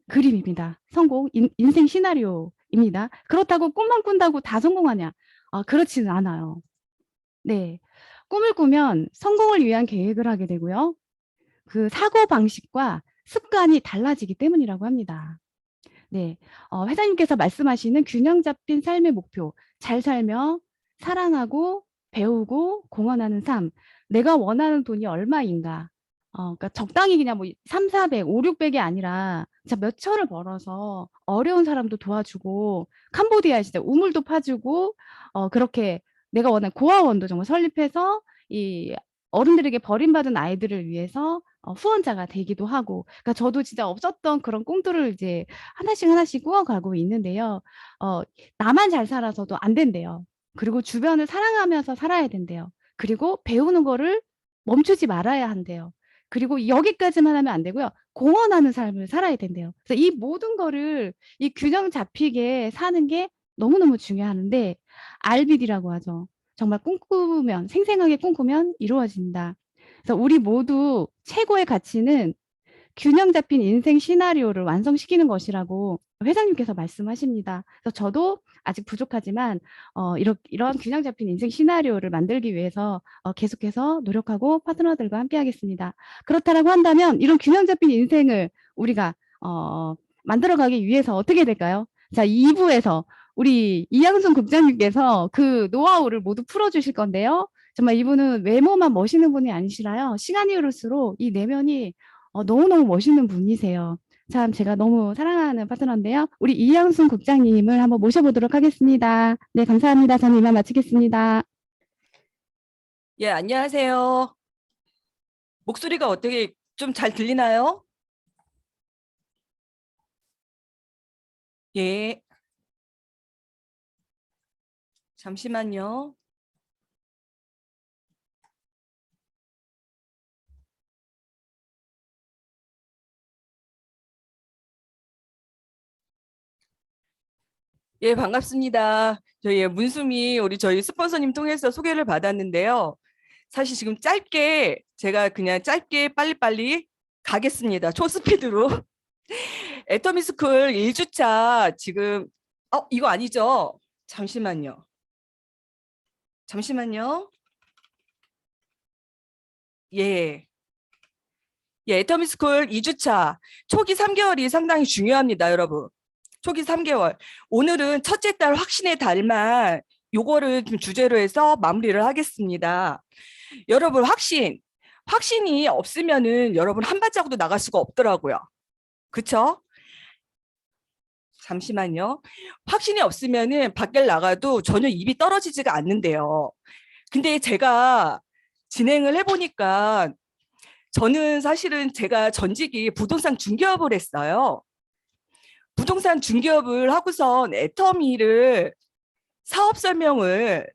Speaker 3: 그림입니다. 성공, 인생 시나리오입니다. 그렇다고 꿈만 꾼다고 다 성공하냐? 그렇지는 않아요. 네. 꿈을 꾸면 성공을 위한 계획을 하게 되고요. 그 사고 방식과 습관이 달라지기 때문이라고 합니다. 네. 회장님께서 말씀하시는 균형 잡힌 삶의 목표, 잘 살며 사랑하고 배우고 공헌하는 삶, 내가 원하는 돈이 얼마인가? 그러니까 적당히 그냥 뭐 3, 400, 5, 600이 아니라 진짜 몇 천을 벌어서 어려운 사람도 도와주고 캄보디아에 진짜 우물도 파주고 그렇게 내가 원하는 고아원도 정말 설립해서 이 어른들에게 버림받은 아이들을 위해서 후원자가 되기도 하고, 그러니까 저도 진짜 없었던 그런 꿈들을 이제 하나씩 꾸어가고 있는데요. 나만 잘 살아서도 안 된대요. 그리고 주변을 사랑하면서 살아야 된대요. 그리고 배우는 거를 멈추지 말아야 한대요. 그리고 여기까지만 하면 안 되고요. 공헌하는 삶을 살아야 된대요. 그래서 이 모든 거를 이 균형 잡히게 사는 게 너무너무 중요한데 RBD라고 하죠. 정말 꿈꾸면 생생하게 꿈꾸면 이루어진다. 그래서 우리 모두 최고의 가치는 균형 잡힌 인생 시나리오를 완성시키는 것이라고 회장님께서 말씀하십니다. 그래서 저도 아직 부족하지만 이런 균형 잡힌 인생 시나리오를 만들기 위해서 계속해서 노력하고 파트너들과 함께하겠습니다. 그렇다라고 한다면 이런 균형 잡힌 인생을 우리가 만들어가기 위해서 어떻게 될까요? 자, 2부에서 우리 이양순 국장님께서 그 노하우를 모두 풀어주실 건데요. 정말 이분은 외모만 멋있는 분이 아니시라요. 시간이 흐를수록 이 내면이 너무너무 멋있는 분이세요. 참 제가 너무 사랑하는 파트너인데요. 우리 이양순 국장님을 한번 모셔보도록 하겠습니다. 네, 감사합니다. 저는 이만 마치겠습니다.
Speaker 1: 예, 안녕하세요. 목소리가 어떻게 좀 잘 들리나요? 예. 잠시만요. 예, 반갑습니다. 저희 문수미 우리 저희 스폰서님 통해서 소개를 받았는데요. 사실 지금 제가 그냥 짧게 빨리빨리 가겠습니다. 초스피드로. 애터미스쿨 1주차 지금 이거 아니죠? 잠시만요. 예. 예, 애터미스쿨 2주차 초기 3개월이 상당히 중요합니다, 여러분. 초기 3개월. 오늘은 첫째 달 확신의 달만 요거를 좀 주제로 해서 마무리를 하겠습니다. 여러분, 확신이 없으면은 여러분 한 발자국도 나갈 수가 없더라고요. 그쵸? 잠시만요. 확신이 없으면은 밖에 나가도 전혀 입이 떨어지지가 않는데요. 근데 제가 진행을 해보니까 저는 사실은 제가 전직이 부동산 중개업을 했어요. 부동산 중개업을 하고선 애터미를 사업 설명을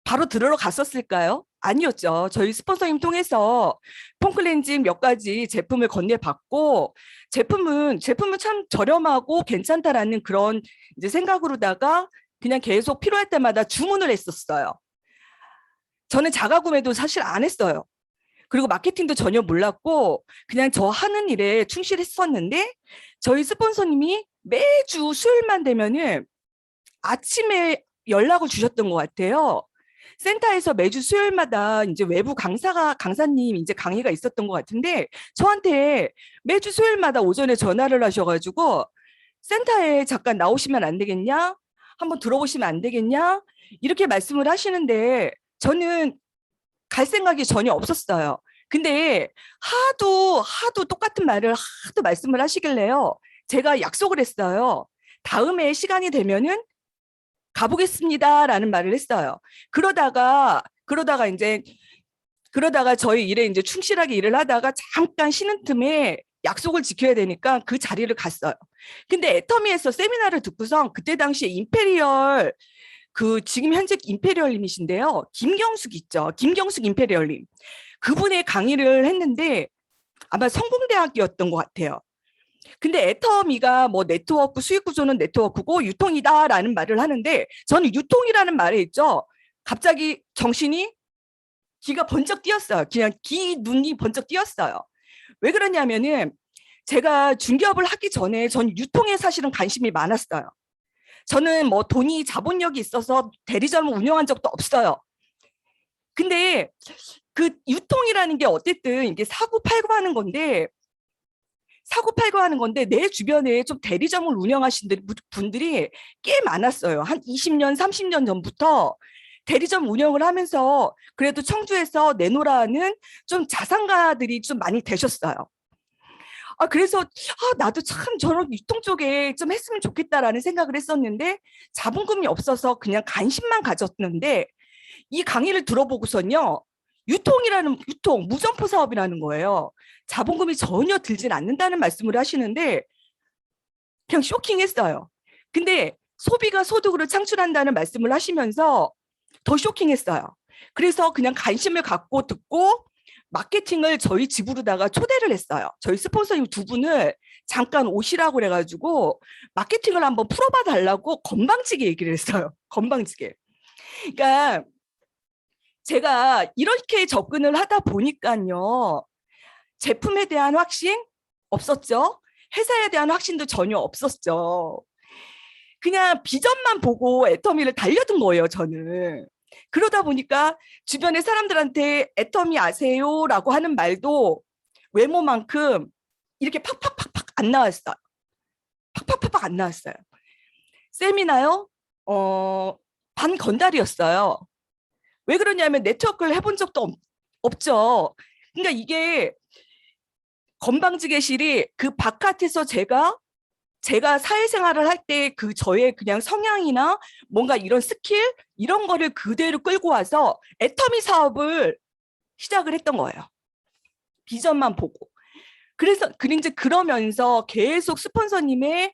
Speaker 1: 바로 들으러 갔었을까요? 아니었죠. 저희 스폰서님 통해서 폼클렌징 몇 가지 제품을 건네봤고, 제품은 참 저렴하고 괜찮다라는 그런 이제 생각으로다가 그냥 계속 필요할 때마다 주문을 했었어요. 저는 자가 구매도 사실 안 했어요. 그리고 마케팅도 전혀 몰랐고 그냥 저 하는 일에 충실했었는데, 저희 스폰서님이 매주 수요일만 되면은 아침에 연락을 주셨던 것 같아요. 센터에서 매주 수요일마다 이제 외부 강사님 이제 강의가 있었던 것 같은데, 저한테 매주 수요일마다 오전에 전화를 하셔가지고 센터에 잠깐 나오시면 안 되겠냐? 한번 들어보시면 안 되겠냐? 이렇게 말씀을 하시는데 저는 갈 생각이 전혀 없었어요. 근데 하도 똑같은 말을 하도 말씀을 하시길래요. 제가 약속을 했어요. 다음에 시간이 되면은 가보겠습니다라는 말을 했어요. 그러다가 저희 일에 이제 충실하게 일을 하다가 잠깐 쉬는 틈에 약속을 지켜야 되니까 그 자리를 갔어요. 근데 애터미에서 세미나를 듣고선 그때 당시에 임페리얼, 지금 현재 임페리얼님이신데요. 김경숙 있죠. 김경숙 임페리얼님. 그분의 강의를 했는데 아마 성공대학이었던 것 같아요. 근데 애터미가 뭐 네트워크, 수익 구조는 네트워크고 유통이다라는 말을 하는데, 저는 유통이라는 말에 있죠. 갑자기 귀가 번쩍 띄었어요. 그냥 눈이 번쩍 띄었어요. 왜 그러냐면은 제가 중개업을 하기 전에 전 유통에 사실은 관심이 많았어요. 저는 뭐 돈이 자본력이 있어서 대리점을 운영한 적도 없어요. 근데 그 유통이라는 게 어쨌든 이게 사고 팔고 하는 건데 내 주변에 좀 대리점을 운영하신 분들이 꽤 많았어요. 한 20년, 30년 전부터 대리점 운영을 하면서 그래도 청주에서 내놓으라는 좀 자산가들이 좀 많이 되셨어요. 그래서 나도 참 저런 유통 쪽에 좀 했으면 좋겠다라는 생각을 했었는데 자본금이 없어서 그냥 관심만 가졌는데, 이 강의를 들어보고선요. 유통, 무점포 사업이라는 거예요. 자본금이 전혀 들진 않는다는 말씀을 하시는데 그냥 쇼킹했어요. 근데 소비가 소득으로 창출한다는 말씀을 하시면서 더 쇼킹했어요. 그래서 그냥 관심을 갖고 듣고 마케팅을 저희 집으로다가 초대를 했어요. 저희 스폰서님 두 분을 잠깐 오시라고 그래가지고 마케팅을 한번 풀어봐 달라고 건방지게 얘기를 했어요. 건방지게. 그러니까 제가 이렇게 접근을 하다 보니까요. 제품에 대한 확신 없었죠. 회사에 대한 확신도 전혀 없었죠. 그냥 비전만 보고 애터미를 달려든 거예요, 저는. 그러다 보니까 주변의 사람들한테 애터미 아세요라고 하는 말도 외모만큼 이렇게 팍팍팍팍 안 나왔어요. 팍팍팍팍 안 나왔어요. 세미나요? 반 건달이었어요. 왜 그러냐면 네트워크를 해본 적도 없죠. 그러니까 이게 건방지게실이 그 바깥에서 제가 사회생활을 할 때 그 저의 그냥 성향이나 뭔가 이런 스킬 이런 거를 그대로 끌고 와서 애터미 사업을 시작을 했던 거예요. 비전만 보고. 그래서 이제 그러면서 계속 스폰서님의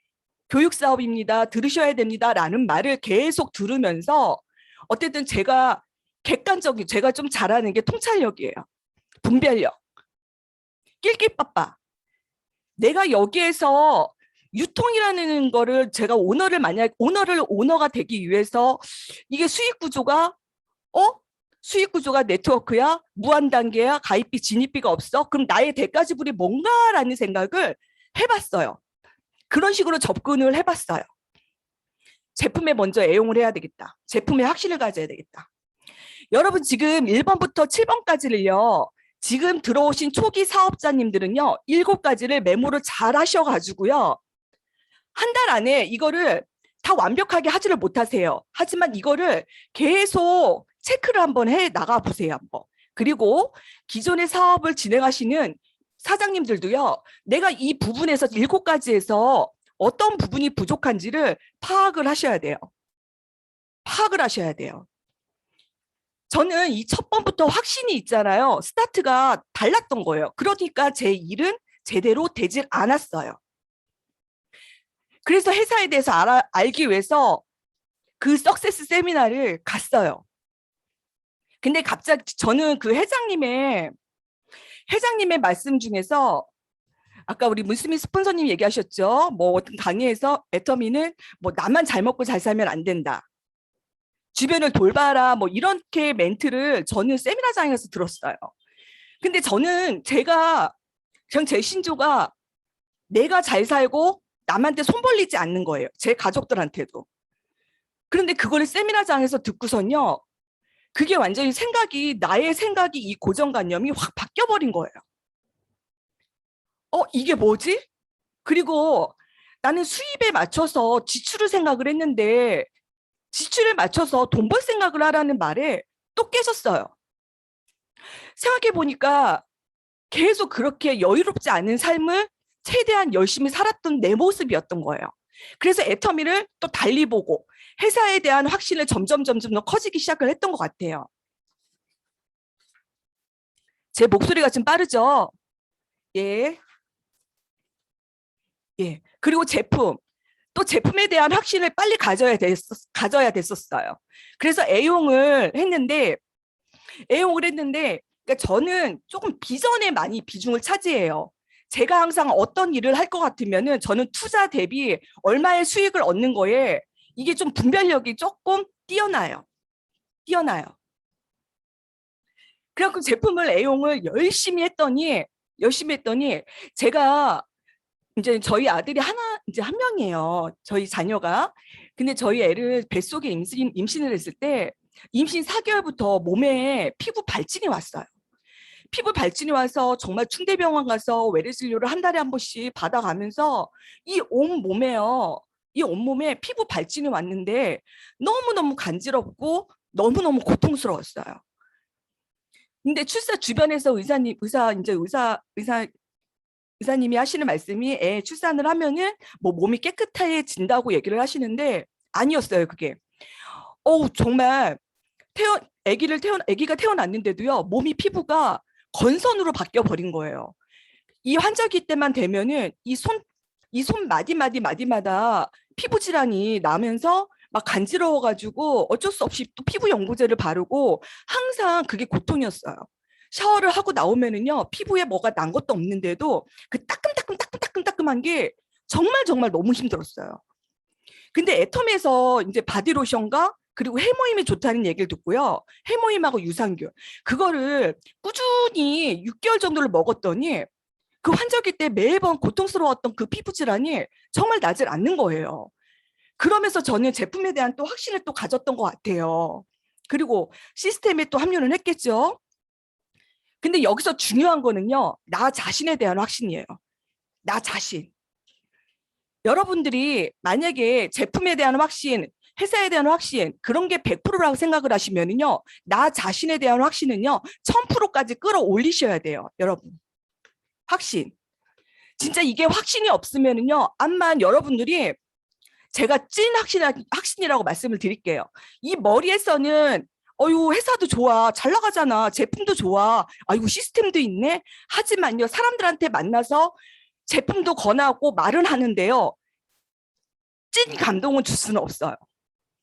Speaker 1: 교육 사업입니다. 들으셔야 됩니다라는 말을 계속 들으면서 어쨌든 제가 제가 좀 잘하는 게 통찰력이에요. 분별력. 낄낄빠빠. 내가 여기에서 유통이라는 거를 제가 오너가 되기 위해서 이게 수익 구조가 네트워크야? 무한 단계야? 가입비, 진입비가 없어? 그럼 나의 대가 지불이 뭔가라는 생각을 해봤어요. 그런 식으로 접근을 해봤어요. 제품에 먼저 애용을 해야 되겠다. 제품에 확신을 가져야 되겠다. 여러분 지금 1번부터 7번까지를요. 지금 들어오신 초기 사업자님들은요. 7가지를 메모를 잘 하셔가지고요. 한 달 안에 이거를 다 완벽하게 하지를 못하세요. 하지만 이거를 계속 체크를 한번 해 나가 보세요. 한번. 그리고 기존의 사업을 진행하시는 사장님들도요. 내가 이 부분에서 7가지에서 어떤 부분이 부족한지를 파악을 하셔야 돼요. 파악을 하셔야 돼요. 저는 이 첫 번부터 확신이 있잖아요. 스타트가 달랐던 거예요. 그러니까 제 일은 제대로 되질 않았어요. 그래서 회사에 대해서 알기 위해서 그 석세스 세미나를 갔어요. 근데 갑자기 저는 그 회장님의 말씀 중에서 아까 우리 문스미 스폰서님 얘기하셨죠. 뭐 어떤 강의에서 애터미는 뭐 나만 잘 먹고 잘 살면 안 된다. 주변을 돌봐라. 뭐 이렇게 멘트를 저는 세미나장에서 들었어요. 근데 저는 그냥 제 신조가 내가 잘 살고 남한테 손 벌리지 않는 거예요. 제 가족들한테도. 그런데 그거를 세미나장에서 듣고선요. 그게 완전히 나의 생각이 이 고정관념이 확 바뀌어버린 거예요. 이게 뭐지? 그리고 나는 수입에 맞춰서 지출을 생각을 했는데 지출에 맞춰서 돈 벌 생각을 하라는 말에 또 깨졌어요. 생각해 보니까 계속 그렇게 여유롭지 않은 삶을 최대한 열심히 살았던 내 모습이었던 거예요. 그래서 애터미를 또 달리 보고 회사에 대한 확신을 점점 더 커지기 시작을 했던 것 같아요. 제 목소리가 좀 빠르죠? 예. 예. 그리고 또 제품에 대한 확신을 빨리 가져야 됐었어요. 그래서 애용을 했는데 그러니까 저는 조금 비전에 많이 비중을 차지해요. 제가 항상 어떤 일을 할 것 같으면은 저는 투자 대비 얼마의 수익을 얻는 거에 이게 좀 분별력이 조금 뛰어나요. 그래갖고 제품을 애용을 열심히 했더니 제가 이제 저희 아들이 이제 한 명이에요. 저희 자녀가. 근데 저희 애를 뱃속에 임신을 했을 때 임신 4개월부터 몸에 피부 발진이 왔어요. 피부 발진이 와서 정말 충대병원 가서 외래 진료를 한 달에 한 번씩 받아가면서 이 온몸에 피부 발진이 왔는데 너무너무 간지럽고 너무너무 고통스러웠어요. 근데 출산 주변에서 의사님이 하시는 말씀이 애 출산을 하면은 뭐 몸이 깨끗해진다고 얘기를 하시는데 아니었어요, 그게. 정말 아기가 태어났는데도요, 피부가 건선으로 바뀌어 버린 거예요. 이 환절기 때만 되면은 이 손 마디마다 피부 질환이 나면서 막 간지러워가지고 어쩔 수 없이 또 피부 연고제를 바르고 항상 그게 고통이었어요. 샤워를 하고 나오면은요, 피부에 뭐가 난 것도 없는데도 그 따끔한 게 정말 너무 힘들었어요. 근데 애텀에서 이제 바디로션과 그리고 해모임이 좋다는 얘기를 듣고요. 해모임하고 유산균. 그거를 꾸준히 6개월 정도를 먹었더니 그 환절기 때 매번 고통스러웠던 그 피부 질환이 정말 나질 않는 거예요. 그러면서 저는 제품에 대한 또 확신을 또 가졌던 것 같아요. 그리고 시스템에 또 합류는 했겠죠. 근데 여기서 중요한 거는요, 나 자신에 대한 확신이에요. 나 자신. 여러분들이 만약에 제품에 대한 확신, 회사에 대한 확신, 그런 게 100%라고 생각을 하시면은요, 나 자신에 대한 확신은요, 1000%까지 끌어올리셔야 돼요, 여러분. 확신. 진짜 이게 확신이 없으면은요, 암만 여러분들이 제가 찐 확신이라고 말씀을 드릴게요. 이 머리에서는 회사도 좋아, 잘 나가잖아, 제품도 좋아, 아이고 시스템도 있네. 하지만요, 사람들한테 만나서 제품도 권하고 말은 하는데요, 찐 감동은 줄 수는 없어요.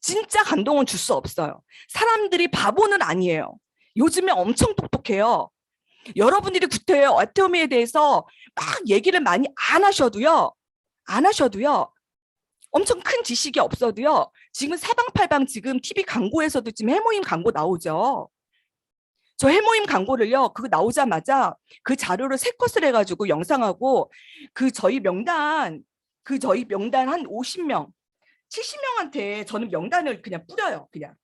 Speaker 1: 진짜 감동은 줄 수 없어요. 사람들이 바보는 아니에요. 요즘에 엄청 똑똑해요. 여러분들이 구태여 애터미에 대해서 막 얘기를 많이 안 하셔도요, 엄청 큰 지식이 없어도요, 지금 사방팔방 지금 TV 광고에서도 지금 해모임 광고 나오죠. 저 해모임 광고를요, 그거 나오자마자 그 자료를 3컷을 해가지고 영상하고 저희 명단 한 50명, 70명한테 저는 명단을 그냥 뿌려요. 그냥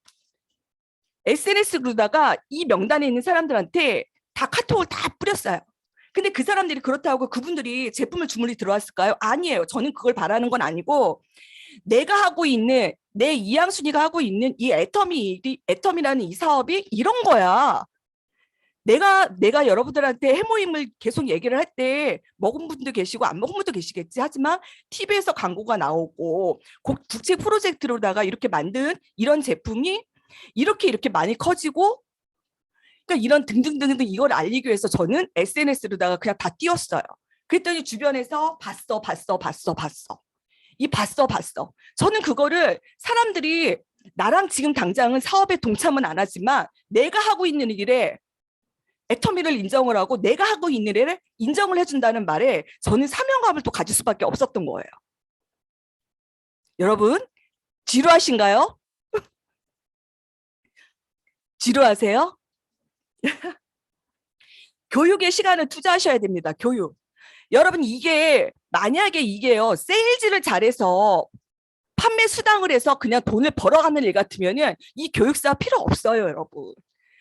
Speaker 1: SNS로다가 이 명단에 있는 사람들한테 다 카톡을 다 뿌렸어요. 근데 그 사람들이 그렇다고 그분들이 제품을 주문이 들어왔을까요? 아니에요. 저는 그걸 바라는 건 아니고, 내가 하고 있는, 내 이양순이가 하고 있는 이 애터미라는 이 사업이 이런 거야. 내가 여러분들한테 해모임을 계속 얘기를 할 때 먹은 분도 계시고 안 먹은 분도 계시겠지. 하지만 TV에서 광고가 나오고 국제 프로젝트로다가 이렇게 만든 이런 제품이 이렇게 많이 커지고, 그러니까 이런 등등등등 이걸 알리기 위해서 저는 SNS로다가 그냥 다 띄웠어요. 그랬더니 주변에서 봤어. 저는 그거를 사람들이 나랑 지금 당장은 사업에 동참은 안 하지만 내가 하고 있는 일에 애터미를 인정을 하고 내가 하고 있는 일에 인정을 해준다는 말에 저는 사명감을 또 가질 수밖에 없었던 거예요. 여러분, 지루하신가요? 지루하세요? 교육에 시간을 투자하셔야 됩니다. 교육. 여러분, 이게 만약에 이게요, 세일즈를 잘해서 판매 수당을 해서 그냥 돈을 벌어가는 일 같으면은 이 교육사 필요 없어요, 여러분.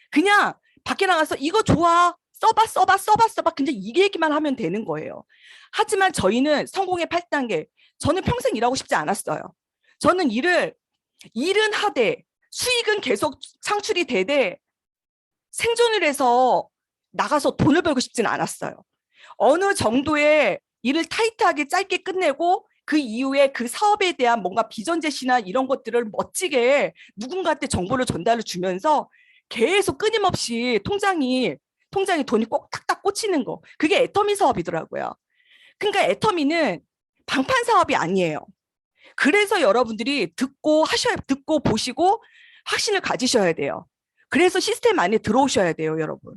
Speaker 1: 그냥 밖에 나가서 이거 좋아, 써봐. 그냥 이 얘기만 하면 되는 거예요. 하지만 저희는 성공의 8단계. 저는 평생 일하고 싶지 않았어요. 저는 일은 하되 수익은 계속 창출이 되되 생존을 해서 나가서 돈을 벌고 싶지는 않았어요. 어느 정도의 일을 타이트하게 짧게 끝내고 그 이후에 그 사업에 대한 뭔가 비전 제시나 이런 것들을 멋지게 누군가한테 정보를 전달을 주면서 계속 끊임없이 통장에 돈이 꼭 탁탁 꽂히는 거. 그게 애터미 사업이더라고요. 그러니까 애터미는 방판 사업이 아니에요. 그래서 여러분들이 듣고 보시고 확신을 가지셔야 돼요. 그래서 시스템 안에 들어오셔야 돼요, 여러분.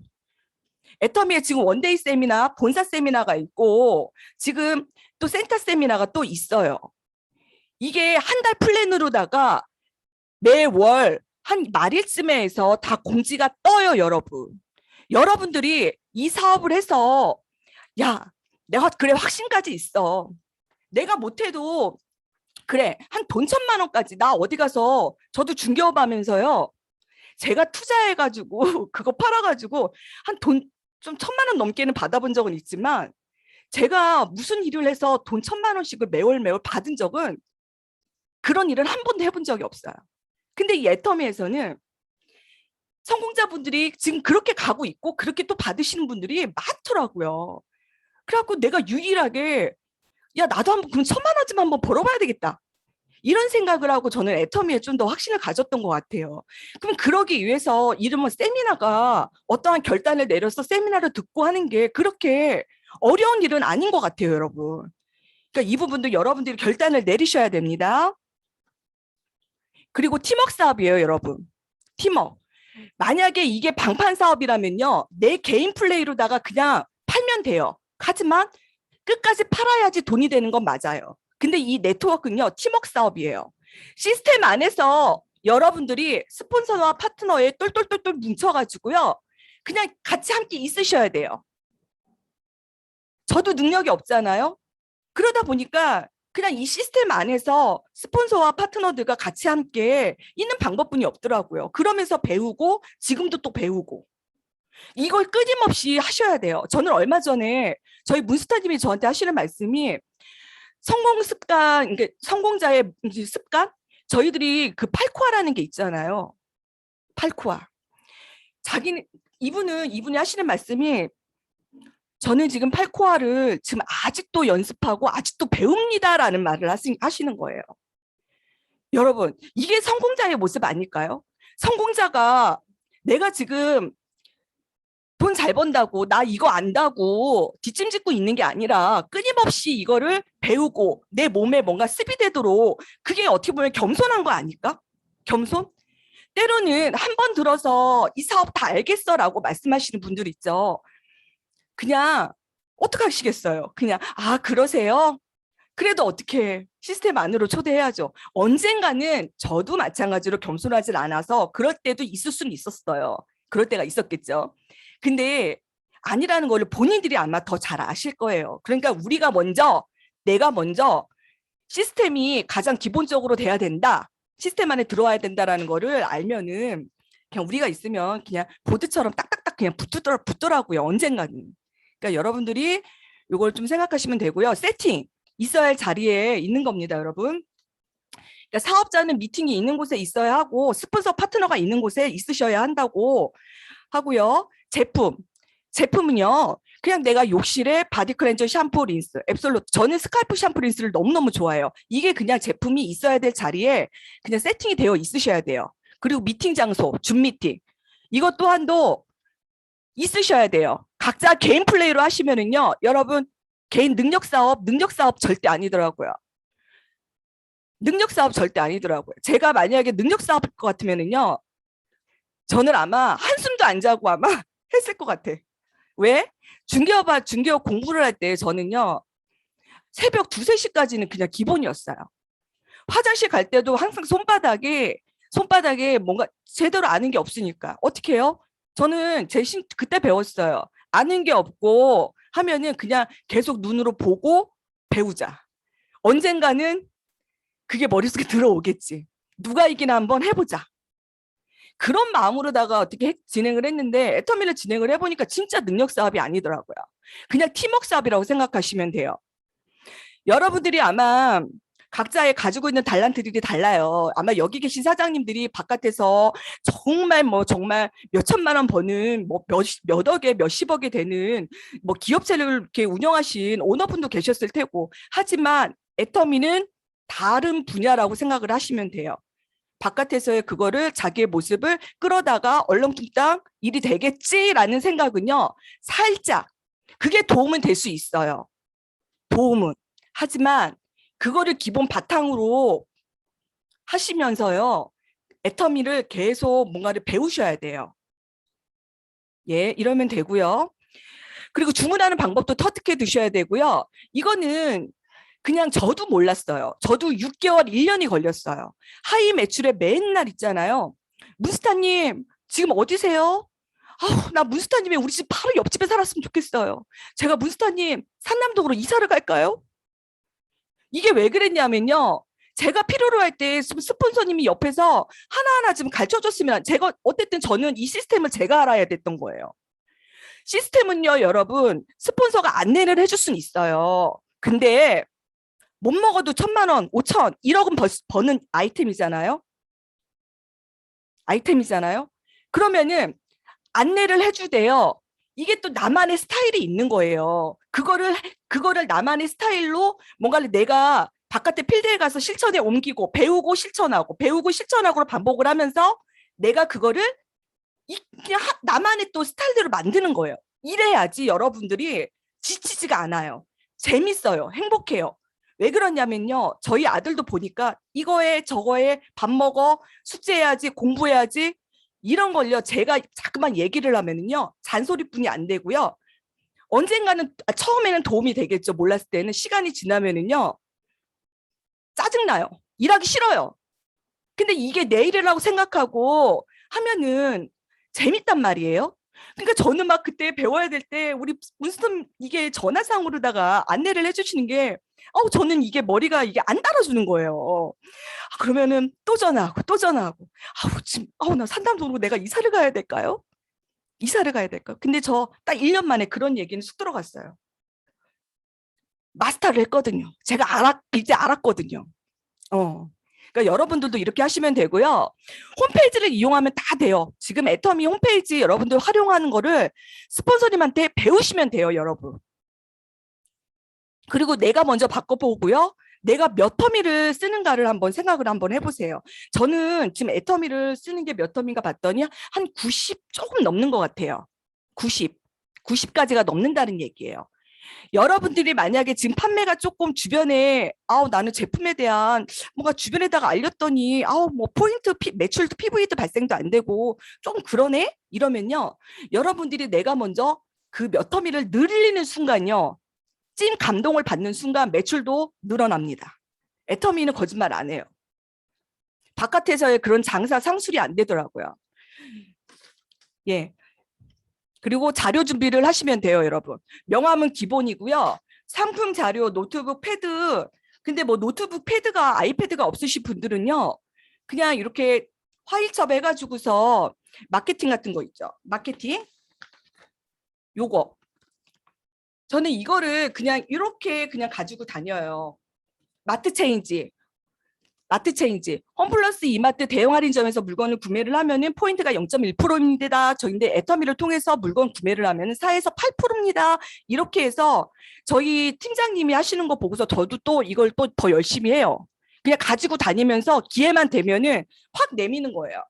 Speaker 1: 애터미에 지금 원데이 세미나, 본사 세미나가 있고 지금 또 센터 세미나가 또 있어요. 이게 한 달 플랜으로다가 매월 한 말일쯤에 해서 다 공지가 떠요, 여러분. 여러분들이 이 사업을 해서 야, 내가 그래 확신까지 있어. 내가 못해도 그래 한 돈 1,000만 원까지 나 어디 가서 저도 중개업 하면서요. 제가 투자해가지고 그거 팔아가지고 한 돈 좀 1,000만 원 넘게는 받아본 적은 있지만 제가 무슨 일을 해서 돈 1,000만 원씩을 매월 받은 적은 그런 일을 한 번도 해본 적이 없어요. 근데 이 애터미에서는 성공자분들이 지금 그렇게 가고 있고 그렇게 또 받으시는 분들이 많더라고요. 그래갖고 내가 유일하게 야 나도 한번 그럼 1,000만 원쯤 한번 벌어봐야 되겠다. 이런 생각을 하고 저는 애터미에 좀 더 확신을 가졌던 것 같아요. 그럼 그러기 위해서 이름은 세미나가 어떠한 결단을 내려서 세미나를 듣고 하는 게 그렇게 어려운 일은 아닌 것 같아요, 여러분. 그러니까 이 부분도 여러분들이 결단을 내리셔야 됩니다. 그리고 팀워크 사업이에요, 여러분. 팀워크. 만약에 이게 방판 사업이라면요. 내 개인 플레이로다가 그냥 팔면 돼요. 하지만 끝까지 팔아야지 돈이 되는 건 맞아요. 근데 이 네트워크는요. 팀워크 사업이에요. 시스템 안에서 여러분들이 스폰서와 파트너에 똘똘똘똘 뭉쳐가지고요. 그냥 같이 함께 있으셔야 돼요. 저도 능력이 없잖아요. 그러다 보니까 그냥 이 시스템 안에서 스폰서와 파트너들과 같이 함께 있는 방법뿐이 없더라고요. 그러면서 배우고 지금도 또 배우고 이걸 끊임없이 하셔야 돼요. 저는 얼마 전에 저희 문스타님이 저한테 하시는 말씀이 성공 습관, 그러니까 성공자의 습관? 저희들이 그 팔코아라는 게 있잖아요. 팔코아. 이분이 하시는 말씀이 저는 지금 팔코아를 지금 아직도 연습하고 아직도 배웁니다라는 말을 하시는 거예요. 여러분, 이게 성공자의 모습 아닐까요? 성공자가 내가 지금 돈 잘 번다고 나 이거 안다고 뒷짐짓고 있는 게 아니라 끊임없이 이거를 배우고 내 몸에 뭔가 습이 되도록 그게 어떻게 보면 겸손한 거 아닐까? 겸손? 때로는 한 번 들어서 이 사업 다 알겠어라고 말씀하시는 분들 있죠. 그냥 어떻게 하시겠어요? 그냥 그러세요? 그래도 어떻게 시스템 안으로 초대해야죠. 언젠가는 저도 마찬가지로 겸손하지 않아서 그럴 때도 있을 수는 있었어요. 그럴 때가 있었겠죠. 근데 아니라는 거를 본인들이 아마 더 잘 아실 거예요. 그러니까 내가 먼저 시스템이 가장 기본적으로 돼야 된다. 시스템 안에 들어와야 된다라는 거를 알면은 그냥 우리가 있으면 그냥 보드처럼 딱딱딱 그냥 붙더라고요. 언젠가는. 그러니까 여러분들이 이걸 좀 생각하시면 되고요. 세팅 있어야 할 자리에 있는 겁니다, 여러분. 그러니까 사업자는 미팅이 있는 곳에 있어야 하고 스폰서 파트너가 있는 곳에 있으셔야 한다고 하고요. 제품은요. 그냥 내가 욕실에 바디 클렌저 샴푸 린스 앱솔루트 저는 스칼프 샴푸 린스를 너무너무 좋아해요. 이게 그냥 제품이 있어야 될 자리에 그냥 세팅이 되어 있으셔야 돼요. 그리고 미팅 장소 줌 미팅 이것 또한도 있으셔야 돼요. 각자 개인 플레이로 하시면은요. 여러분 개인 능력 사업 절대 아니더라고요. 능력 사업 절대 아니더라고요. 제가 만약에 능력 사업일 것 같으면은요, 저는 아마 한숨도 안 자고 아마 했을 것 같아. 왜? 중개업 공부를 할 때 저는요, 새벽 2, 3시까지는 그냥 기본이었어요. 화장실 갈 때도 항상 손바닥에 뭔가 제대로 아는 게 없으니까. 어떻게 해요? 저는 그때 배웠어요. 아는 게 없고 하면은 그냥 계속 눈으로 보고 배우자. 언젠가는 그게 머릿속에 들어오겠지. 누가 이기나 한번 해보자. 그런 마음으로다가 어떻게 진행을 했는데 애터미를 진행을 해보니까 진짜 능력 사업이 아니더라고요. 그냥 팀워크 사업이라고 생각하시면 돼요. 여러분들이 아마 각자의 가지고 있는 달란트들이 달라요. 아마 여기 계신 사장님들이 바깥에서 정말 몇 천만 원 버는 뭐 몇억에 몇십억에 되는 뭐 기업체를 이렇게 운영하신 오너분도 계셨을 테고, 하지만 애터미는 다른 분야라고 생각을 하시면 돼요. 바깥에서의 그거를 자기의 모습을 끌어다가 얼렁뚱땅 일이 되겠지라는 생각은요, 살짝 그게 도움은 될 수 있어요. 도움은. 하지만 그거를 기본 바탕으로 하시면서요, 애터미를 계속 뭔가를 배우셔야 돼요. 예, 이러면 되고요. 그리고 주문하는 방법도 터득해 두셔야 되고요. 이거는 그냥 저도 몰랐어요. 저도 6개월, 1년이 걸렸어요. 하이 매출에 맨날 있잖아요. 문스타님, 지금 어디세요? 아우, 나 문스타님이 우리 집 바로 옆집에 살았으면 좋겠어요. 제가 문스타님 상남동으로 이사를 갈까요? 이게 왜 그랬냐면요, 제가 필요로 할 때 스폰서님이 옆에서 하나하나 좀 가르쳐줬으면, 제가 어쨌든 저는 이 시스템을 제가 알아야 됐던 거예요. 시스템은요, 여러분, 스폰서가 안내를 해줄 수는 있어요. 근데 못 먹어도 1,000만 원, 5천, 1억은 버는 아이템이잖아요. 그러면은 안내를 해주대요. 이게 또 나만의 스타일이 있는 거예요. 그거를 나만의 스타일로 뭔가를 내가 바깥에 필드에 가서 실천에 옮기고 배우고 실천하고 반복을 하면서 내가 그거를 그냥 나만의 또 스타일대로 만드는 거예요. 이래야지 여러분들이 지치지가 않아요. 재밌어요. 행복해요. 왜 그러냐면요, 저희 아들도 보니까 이거에 저거에 밥 먹어, 숙제해야지, 공부해야지, 이런 걸요 제가 자꾸만 얘기를 하면은요 잔소리뿐이 안 되고요, 언젠가는 처음에는 도움이 되겠죠. 몰랐을 때는. 시간이 지나면은요 짜증나요. 일하기 싫어요. 근데 이게 내 일이라고 생각하고 하면은 재밌단 말이에요. 그러니까 저는 막 그때 배워야 될 때 우리 문스턴 이게 전화상으로다가 안내를 해주시는 게, 저는 이게 머리가 이게 안 따라주는 거예요. 그러면은 또 전화하고 지금 나 상담동으로 내가 이사를 가야 될까요? 근데 저 딱 1년 만에 그런 얘기는 쑥 들어갔어요. 마스터를 했거든요. 제가 이제 알았거든요. 그러니까 여러분들도 이렇게 하시면 되고요. 홈페이지를 이용하면 다 돼요. 지금 애터미 홈페이지 여러분들 활용하는 거를 스폰서님한테 배우시면 돼요, 여러분. 그리고 내가 먼저 바꿔보고요. 내가 몇 터미를 쓰는가를 한번 생각을 한번 해보세요. 저는 지금 애터미를 쓰는 게 몇 터미인가 봤더니 한 90 조금 넘는 것 같아요. 90까지가 넘는다는 얘기예요. 여러분들이 만약에 지금 판매가 조금 주변에 나는 제품에 대한 뭔가 주변에다가 알렸더니 뭐 포인트 매출도 PV도 발생도 안 되고 좀 그러네 이러면요, 여러분들이 내가 먼저 그 몇 터미를 늘리는 순간요, 찐 감동을 받는 순간 매출도 늘어납니다. 애터미는 거짓말 안 해요. 바깥에서의 그런 장사 상술이 안 되더라고요. 예. 그리고 자료 준비를 하시면 돼요, 여러분. 명함은 기본이고요. 상품 자료, 노트북, 패드. 근데 뭐 노트북, 패드가 아이패드가 없으신 분들은요, 그냥 이렇게 화일첩 해가지고서 마케팅 같은 거 있죠. 마케팅. 요거. 저는 이거를 그냥 이렇게 그냥 가지고 다녀요. 마트 체인지. 홈플러스 이마트 대형 할인점에서 물건을 구매를 하면은 포인트가 0.1%입니다. 저희인데 애터미를 통해서 물건 구매를 하면 4에서 8%입니다. 이렇게 해서 저희 팀장님이 하시는 거 보고서 저도 또 이걸 또 더 열심히 해요. 그냥 가지고 다니면서 기회만 되면은 확 내미는 거예요.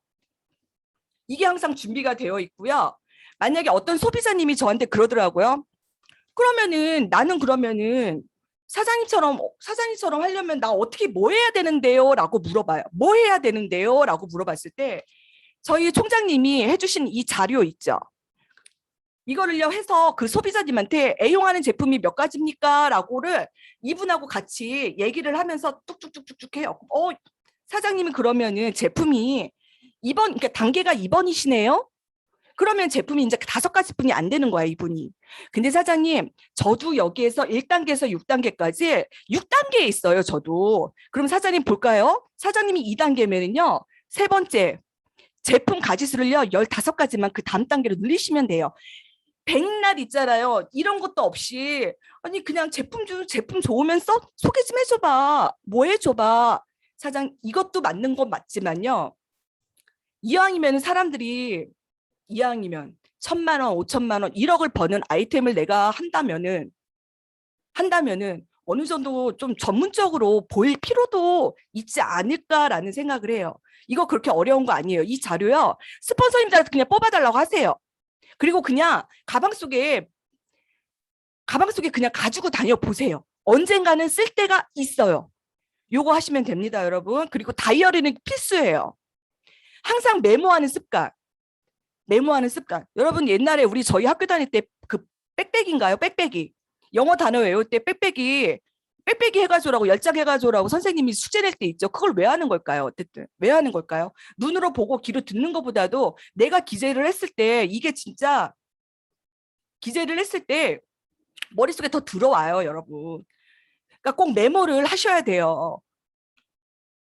Speaker 1: 이게 항상 준비가 되어 있고요. 만약에 어떤 소비자님이 저한테 그러더라고요. 나는 그러면은 사장님처럼 하려면 나 어떻게 뭐 해야 되는데요? 라고 물어봐요. 뭐 해야 되는데요? 라고 물어봤을 때 저희 총장님이 해주신 이 자료 있죠. 이거를요 해서 그 소비자님한테 애용하는 제품이 몇 가지입니까? 라고를 이분하고 같이 얘기를 하면서 뚝뚝뚝뚝뚝 해요. 사장님이 그러면은 제품이 2번, 그러니까 단계가 2번이시네요? 그러면 제품이 이제 5가지뿐이 안 되는 거야, 이분이. 근데 사장님, 저도 여기에서 1단계에서 6단계까지 6단계에 있어요, 저도. 그럼 사장님 볼까요? 사장님이 2단계면은요, 세 번째, 제품 가지수를요, 15가지만 그 다음 단계로 늘리시면 돼요. 백날 있잖아요. 이런 것도 없이 아니 그냥 제품 좋으면 소개 좀 해줘봐. 뭐 해줘봐. 사장 이것도 맞는 건 맞지만요. 이왕이면 사람들이 이왕이면 1,000만 원, 5천만 원, 1억을 버는 아이템을 내가 한다면은 어느 정도 좀 전문적으로 보일 필요도 있지 않을까라는 생각을 해요. 이거 그렇게 어려운 거 아니에요. 이 자료요. 스폰서님들한테 그냥 뽑아달라고 하세요. 그리고 그냥 가방 속에 그냥 가지고 다녀 보세요. 언젠가는 쓸 때가 있어요. 요거 하시면 됩니다, 여러분. 그리고 다이어리는 필수예요. 항상 메모하는 습관. 여러분 옛날에 저희 학교 다닐 때 그 백백인가요? 백백이. 영어 단어 외울 때 백백이 해가지고라고 10장 해가지고라고 선생님이 숙제 낼 때 있죠. 그걸 왜 하는 걸까요? 어쨌든 왜 하는 걸까요? 눈으로 보고 귀로 듣는 것보다도 내가 기재를 했을 때 이게 진짜 기재를 했을 때 머릿속에 더 들어와요, 여러분. 그러니까 꼭 메모를 하셔야 돼요.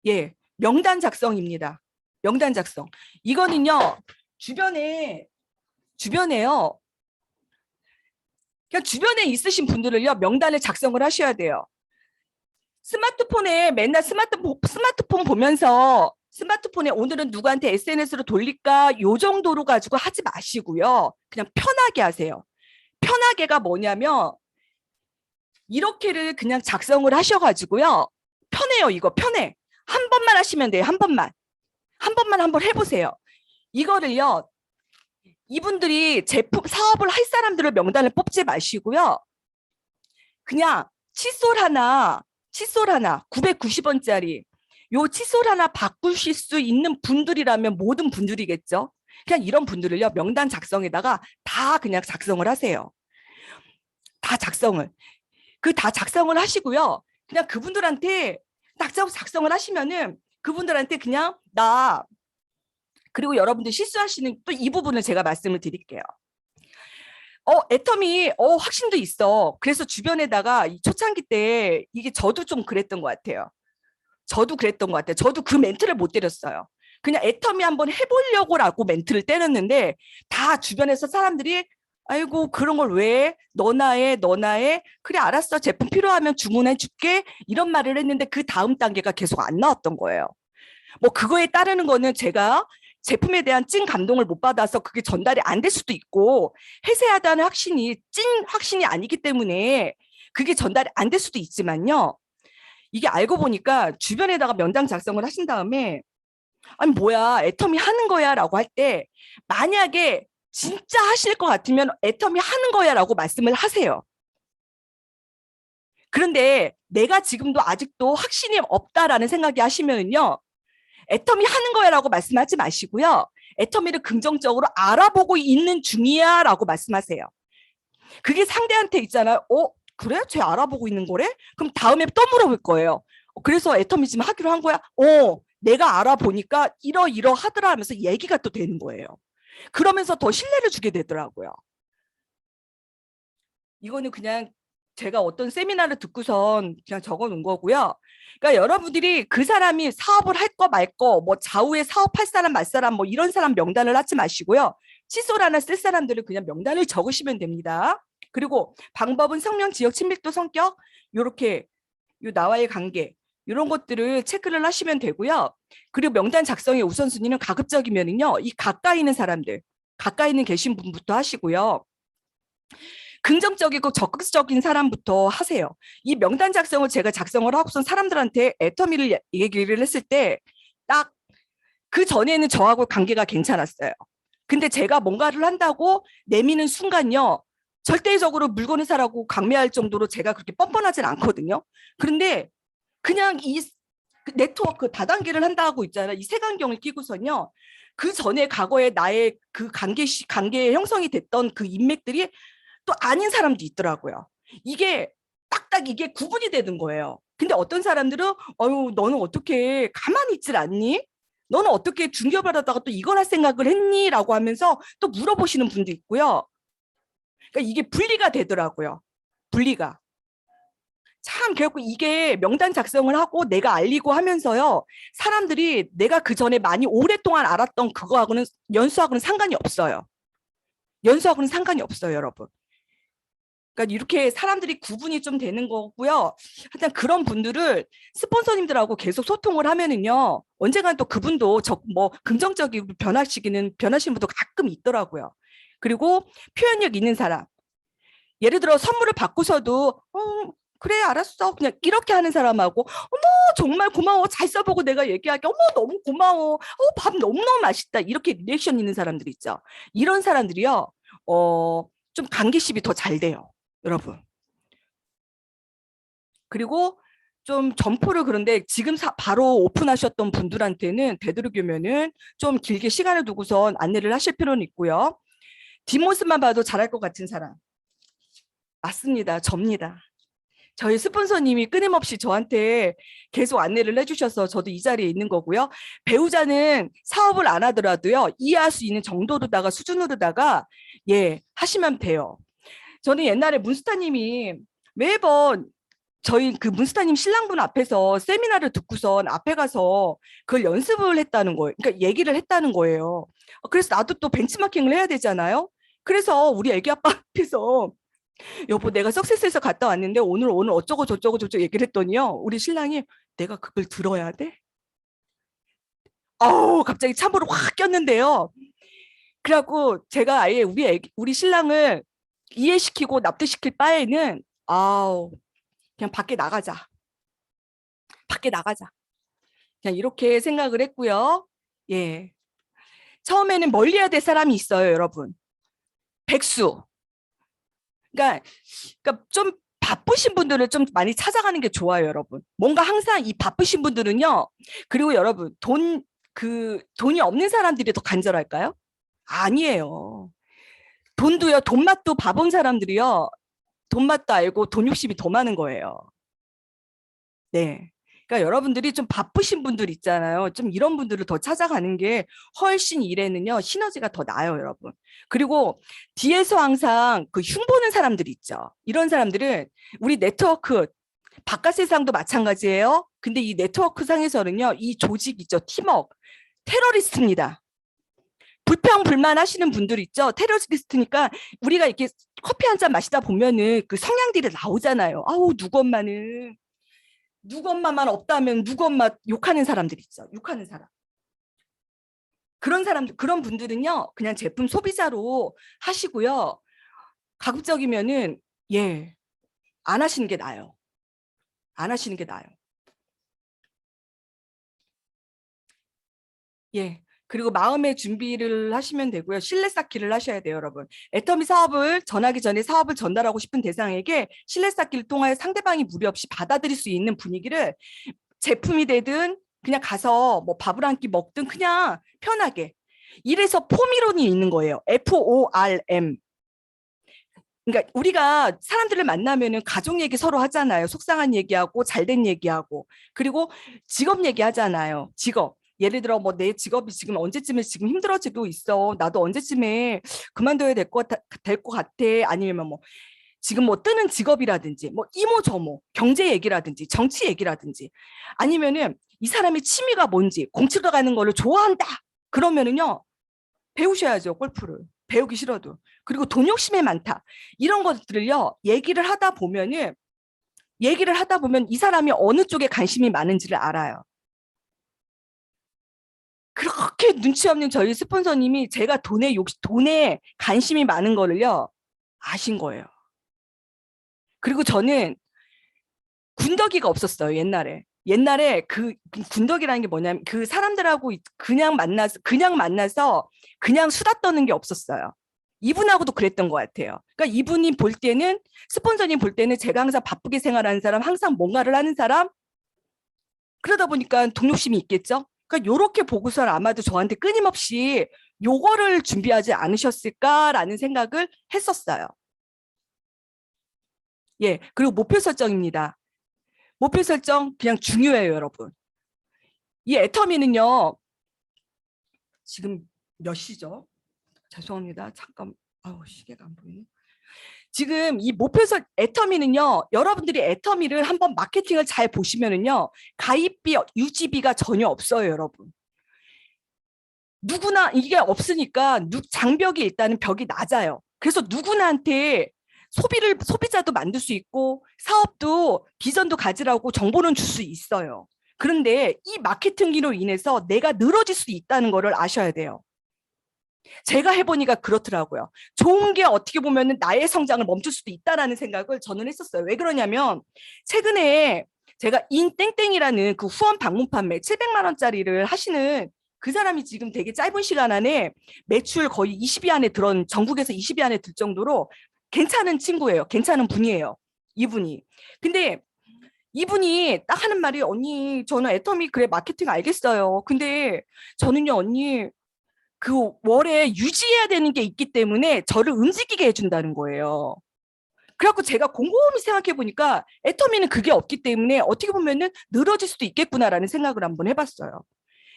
Speaker 1: 예, 명단 작성입니다. 명단 작성. 이거는요, 주변에요. 그냥 주변에 있으신 분들을요, 명단을 작성을 하셔야 돼요. 스마트폰에 맨날 스마트폰 보면서 스마트폰에 오늘은 누구한테 SNS로 돌릴까 요 정도로 가지고 하지 마시고요. 그냥 편하게 하세요. 편하게가 뭐냐면 이렇게를 그냥 작성을 하셔가지고요. 편해요. 이거 편해. 한 번만 하시면 돼요. 한 번만 한번 해보세요. 이거를요. 이분들이 제품 사업을 할 사람들을 명단을 뽑지 마시고요. 그냥 칫솔 하나 990원짜리 요 칫솔 하나 바꾸실 수 있는 분들이라면 모든 분들이겠죠. 그냥 이런 분들을요. 명단 작성에다가 다 그냥 작성을 하세요. 다 작성을 하시고요. 그냥 그분들한테 작성을 하시면은 그분들한테 그냥 그리고 여러분들 실수하시는 또 이 부분을 제가 말씀을 드릴게요. 애터미 확신도 있어. 그래서 주변에다가 이 초창기 때 이게 저도 좀 그랬던 것 같아요. 저도 그 멘트를 못 때렸어요. 그냥 애터미 한번 해보려고라고 멘트를 때렸는데 다 주변에서 사람들이 아이고 그런 걸 왜 너나 해 그래 알았어 제품 필요하면 주문해 줄게 이런 말을 했는데 그 다음 단계가 계속 안 나왔던 거예요. 뭐 그거에 따르는 거는 제가 제품에 대한 찐 감동을 못 받아서 그게 전달이 안 될 수도 있고 해세하다는 확신이 찐 확신이 아니기 때문에 그게 전달이 안 될 수도 있지만요. 이게 알고 보니까 주변에다가 명단 작성을 하신 다음에 아니 뭐야 애터미 하는 거야 라고 할 때 만약에 진짜 하실 것 같으면 애터미 하는 거야 라고 말씀을 하세요. 그런데 내가 지금도 아직도 확신이 없다라는 생각이 하시면요. 애터미 하는 거야 라고 말씀하지 마시고요. 애터미를 긍정적으로 알아보고 있는 중이야 라고 말씀하세요. 그게 상대한테 있잖아요. 그래? 쟤 알아보고 있는 거래? 그럼 다음에 또 물어볼 거예요. 그래서 애터미 지금 하기로 한 거야? 내가 알아보니까 이러하더라 하면서 얘기가 또 되는 거예요. 그러면서 더 신뢰를 주게 되더라고요. 이거는 그냥 제가 어떤 세미나를 듣고선 그냥 적어 놓은 거고요. 그러니까 여러분들이 그 사람이 사업을 할 거 말 거, 뭐 좌우에 사업할 사람 말 사람 뭐 이런 사람 명단을 하지 마시고요. 칫솔 하나 쓸 사람들은 그냥 명단을 적으시면 됩니다. 그리고 방법은 성명, 지역, 친밀도, 성격 요렇게 나와의 관계 이런 것들을 체크를 하시면 되고요. 그리고 명단 작성의 우선순위는 가급적이면은요. 이 가까이 있는 사람들, 가까이 있는 계신 분부터 하시고요. 긍정적이고 적극적인 사람부터 하세요. 이 명단 작성을 제가 작성을 하고선 사람들한테 애터미를 얘기를 했을 때 딱 그 전에는 저하고 관계가 괜찮았어요. 근데 제가 뭔가를 한다고 내미는 순간요. 절대적으로 물건을 사라고 강매할 정도로 제가 그렇게 뻔뻔하진 않거든요. 그런데 그냥 이 네트워크 다단계를 한다고 있잖아요. 이 색안경을 끼고선요. 그 전에 과거에 나의 그 관계 형성이 됐던 그 인맥들이 또 아닌 사람도 있더라고요. 이게 딱딱 이게 구분이 되는 거예요. 근데 어떤 사람들은 어유 너는 어떻게 가만히 있질 않니? 너는 어떻게 중개업하다가 또 이걸 할 생각을 했니? 라고 하면서 또 물어보시는 분도 있고요. 그러니까 이게 분리가 되더라고요. 분리가. 참 결국 이게 명단 작성을 하고 내가 알리고 하면서요. 사람들이 내가 그 전에 많이 오랫동안 알았던 그거하고는 연수하고는 상관이 없어요. 연수하고는 상관이 없어요, 여러분. 그러니까 이렇게 사람들이 구분이 좀 되는 거고요. 하여튼 그런 분들을 스폰서님들하고 계속 소통을 하면은요. 언젠간 또 그분도 뭐 긍정적으로 변하시는 분도 가끔 있더라고요. 그리고 표현력 있는 사람. 예를 들어 선물을 받고서도 그래 알았어 그냥 이렇게 하는 사람하고 어머 정말 고마워 잘 써보고 내가 얘기할게 어머 너무 고마워 밥 너무너무 맛있다 이렇게 리액션 있는 사람들 있죠. 이런 사람들이요 좀 관계십이 더 잘 돼요 여러분. 그리고 좀 점포를 그런데 지금 바로 오픈하셨던 분들한테는 되도록이면은 좀 길게 시간을 두고선 안내를 하실 필요는 있고요. 뒷모습만 봐도 잘할 것 같은 사람 맞습니다. 접니다. 저희 스폰서님이 끊임없이 저한테 계속 안내를 해주셔서 저도 이 자리에 있는 거고요. 배우자는 사업을 안 하더라도요. 이해할 수 있는 정도로다가 수준으로다가 하시면 돼요. 저는 옛날에 문스타님이 매번 저희 그 문스타님 신랑분 앞에서 세미나를 듣고선 앞에 가서 그걸 연습을 했다는 거예요. 그러니까 얘기를 했다는 거예요. 그래서 나도 또 벤치마킹을 해야 되잖아요. 그래서 우리 애기 아빠 앞에서 여보 내가 석세스에서 갔다 왔는데 오늘 어쩌고 저쩌고 얘기를 했더니요. 우리 신랑이 내가 그걸 들어야 돼? 갑자기 참으로 확 꼈는데요. 그래갖고 제가 아예 우리 신랑을 이해시키고 납득시킬 바에는 그냥 밖에 나가자. 밖에 나가자. 그냥 이렇게 생각을 했고요. 예. 처음에는 멀리해야 될 사람이 있어요, 여러분. 백수. 그러니까 좀 바쁘신 분들은 좀 많이 찾아가는 게 좋아요, 여러분. 뭔가 항상 이 바쁘신 분들은요. 그리고 여러분, 돈이 없는 사람들이 더 간절할까요? 아니에요. 돈도요, 돈맛도 봐본 사람들이요. 돈맛도 알고 돈 욕심이 더 많은 거예요. 네. 그러니까 여러분들이 좀 바쁘신 분들 있잖아요. 좀 이런 분들을 더 찾아가는 게 훨씬 일에는요, 시너지가 더 나요, 여러분. 그리고 뒤에서 항상 그 흉보는 사람들이 있죠. 이런 사람들은 우리 네트워크, 바깥 세상도 마찬가지예요. 근데 이 네트워크 상에서는요, 이 조직 있죠. 팀워크, 테러리스트입니다. 불평불만 하시는 분들 있죠. 테러리스트니까 우리가 이렇게 커피 한 잔 마시다 보면은 그 성향들이 나오잖아요. 누구 엄마만 없다면 누구 엄마 욕하는 사람들 있죠. 욕하는 사람. 그런 분들은요. 그냥 제품 소비자로 하시고요. 가급적이면은 안 하시는 게 나아요. 안 하시는 게 나아요. 그리고 마음의 준비를 하시면 되고요. 신뢰 쌓기를 하셔야 돼요, 여러분. 애터미 사업을 전하기 전에 사업을 전달하고 싶은 대상에게 신뢰 쌓기를 통하여 상대방이 무리 없이 받아들일 수 있는 분위기를 제품이 되든 그냥 가서 뭐 밥을 한 끼 먹든 그냥 편하게. 이래서 폼이론이 있는 거예요. FORM. 그러니까 우리가 사람들을 만나면은 가족 얘기 서로 하잖아요. 속상한 얘기하고 잘된 얘기하고 그리고 직업 얘기하잖아요. 직업. 예를 들어 뭐 내 직업이 지금 언제쯤에 지금 힘들어지고 있어. 나도 언제쯤에 그만둬야 될 것 같아. 아니면 뭐 지금 뭐 뜨는 직업이라든지 뭐 이모저모 경제 얘기라든지 정치 얘기라든지 아니면은 이 사람의 취미가 뭔지 공치러 가는 거를 좋아한다. 그러면은요. 배우셔야죠. 골프를. 배우기 싫어도. 그리고 돈 욕심이 많다. 이런 것들을요. 얘기를 하다 보면 이 사람이 어느 쪽에 관심이 많은지를 알아요. 그렇게 눈치 없는 저희 스폰서님이 제가 돈에 관심이 많은 거를요, 아신 거예요. 그리고 저는 군더기가 없었어요, 옛날에. 옛날에 그 군더기라는 게 뭐냐면 그 사람들하고 그냥 만나서 그냥 수다 떠는 게 없었어요. 이분하고도 그랬던 것 같아요. 그러니까 이분이 볼 때는, 스폰서님 볼 때는 제가 항상 바쁘게 생활하는 사람, 항상 뭔가를 하는 사람, 그러다 보니까 동료심이 있겠죠. 그러니까 요렇게 보고서는 아마도 저한테 끊임없이 요거를 준비하지 않으셨을까라는 생각을 했었어요. 예, 그리고 목표 설정입니다. 목표 설정 그냥 중요해요, 여러분. 이 애터미는요, 지금 몇 시죠? 죄송합니다. 잠깐, 아우, 시계가 안 보이네. 지금 이 목표설 애터미는요, 여러분들이 애터미를 한번 마케팅을 잘 보시면은요, 가입비, 유지비가 전혀 없어요, 여러분. 누구나 이게 없으니까 장벽이 일단은 벽이 낮아요. 그래서 누구나한테 소비자도 만들 수 있고 사업도 비전도 가지라고 정보는 줄 수 있어요. 그런데 이 마케팅으로 인해서 내가 늘어질 수 있다는 거를 아셔야 돼요. 제가 해보니까 그렇더라고요. 좋은 게 어떻게 보면 나의 성장을 멈출 수도 있다라는 생각을 저는 했었어요. 왜 그러냐면 최근에 제가 인땡땡이라는 그 후원 방문 판매 700만 원짜리를 하시는 그 사람이 지금 되게 짧은 시간 안에 매출 거의 20위 안에 전국에서 20위 안에 들 정도로 괜찮은 친구예요. 괜찮은 분이에요. 이분이. 근데 이분이 딱 하는 말이, 언니 저는 애터미 그래 마케팅 알겠어요. 근데 저는요 언니 그 월에 유지해야 되는 게 있기 때문에 저를 움직이게 해준다는 거예요. 그래갖고 제가 곰곰이 생각해 보니까 애터미는 그게 없기 때문에 어떻게 보면은 늘어질 수도 있겠구나라는 생각을 한번 해봤어요.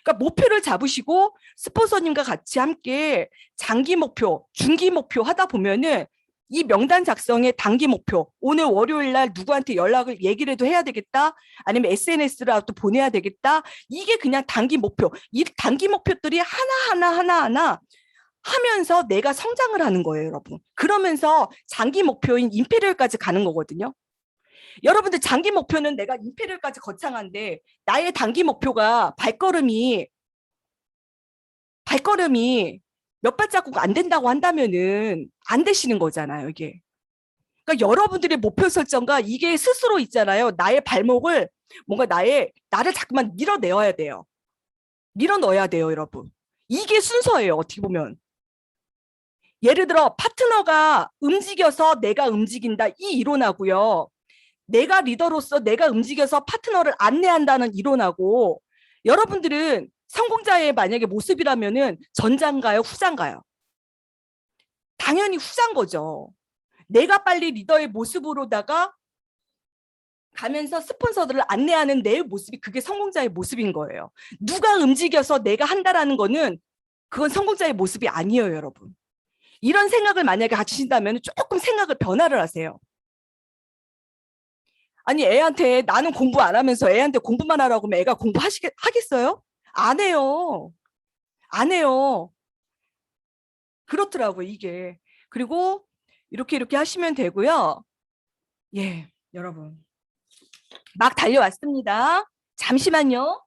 Speaker 1: 그러니까 목표를 잡으시고 스폰서님과 같이 함께 장기 목표, 중기 목표 하다 보면은 이 명단 작성의 단기 목표, 오늘 월요일 날 누구한테 연락을 얘기라도 해야 되겠다, 아니면 SNS라도 보내야 되겠다, 이게 그냥 단기 목표. 이 단기 목표들이 하나하나 하면서 내가 성장을 하는 거예요, 여러분. 그러면서 장기 목표인 임페리얼까지 가는 거거든요. 여러분들 장기 목표는 내가 임페리얼까지 거창한데 나의 단기 목표가 발걸음이 몇 발자국 안 된다고 한다면은 안 되시는 거잖아요, 이게. 그러니까 여러분들의 목표 설정과 이게 스스로 있잖아요. 나의 발목을 뭔가 나를 자꾸만 밀어내야 돼요. 밀어넣어야 돼요, 여러분. 이게 순서예요, 어떻게 보면. 예를 들어 파트너가 움직여서 내가 움직인다, 이 이론하고요. 내가 리더로서 내가 움직여서 파트너를 안내한다는 이론하고, 여러분들은 성공자의 만약에 모습이라면은 전자인가요, 후자인가요? 당연히 후자인 거죠. 내가 빨리 리더의 모습으로다가 가면서 스폰서들을 안내하는 내 모습이 그게 성공자의 모습인 거예요. 누가 움직여서 내가 한다라는 거는 그건 성공자의 모습이 아니에요, 여러분. 이런 생각을 만약에 가지신다면 조금 생각을 변화를 하세요. 아니, 애한테 나는 공부 안 하면서 애한테 공부만 하라고 하면 애가 공부하겠어요? 안 해요. 안 해요. 그렇더라고요, 이게. 그리고 이렇게 하시면 되고요. 예, 여러분. 막 달려왔습니다. 잠시만요.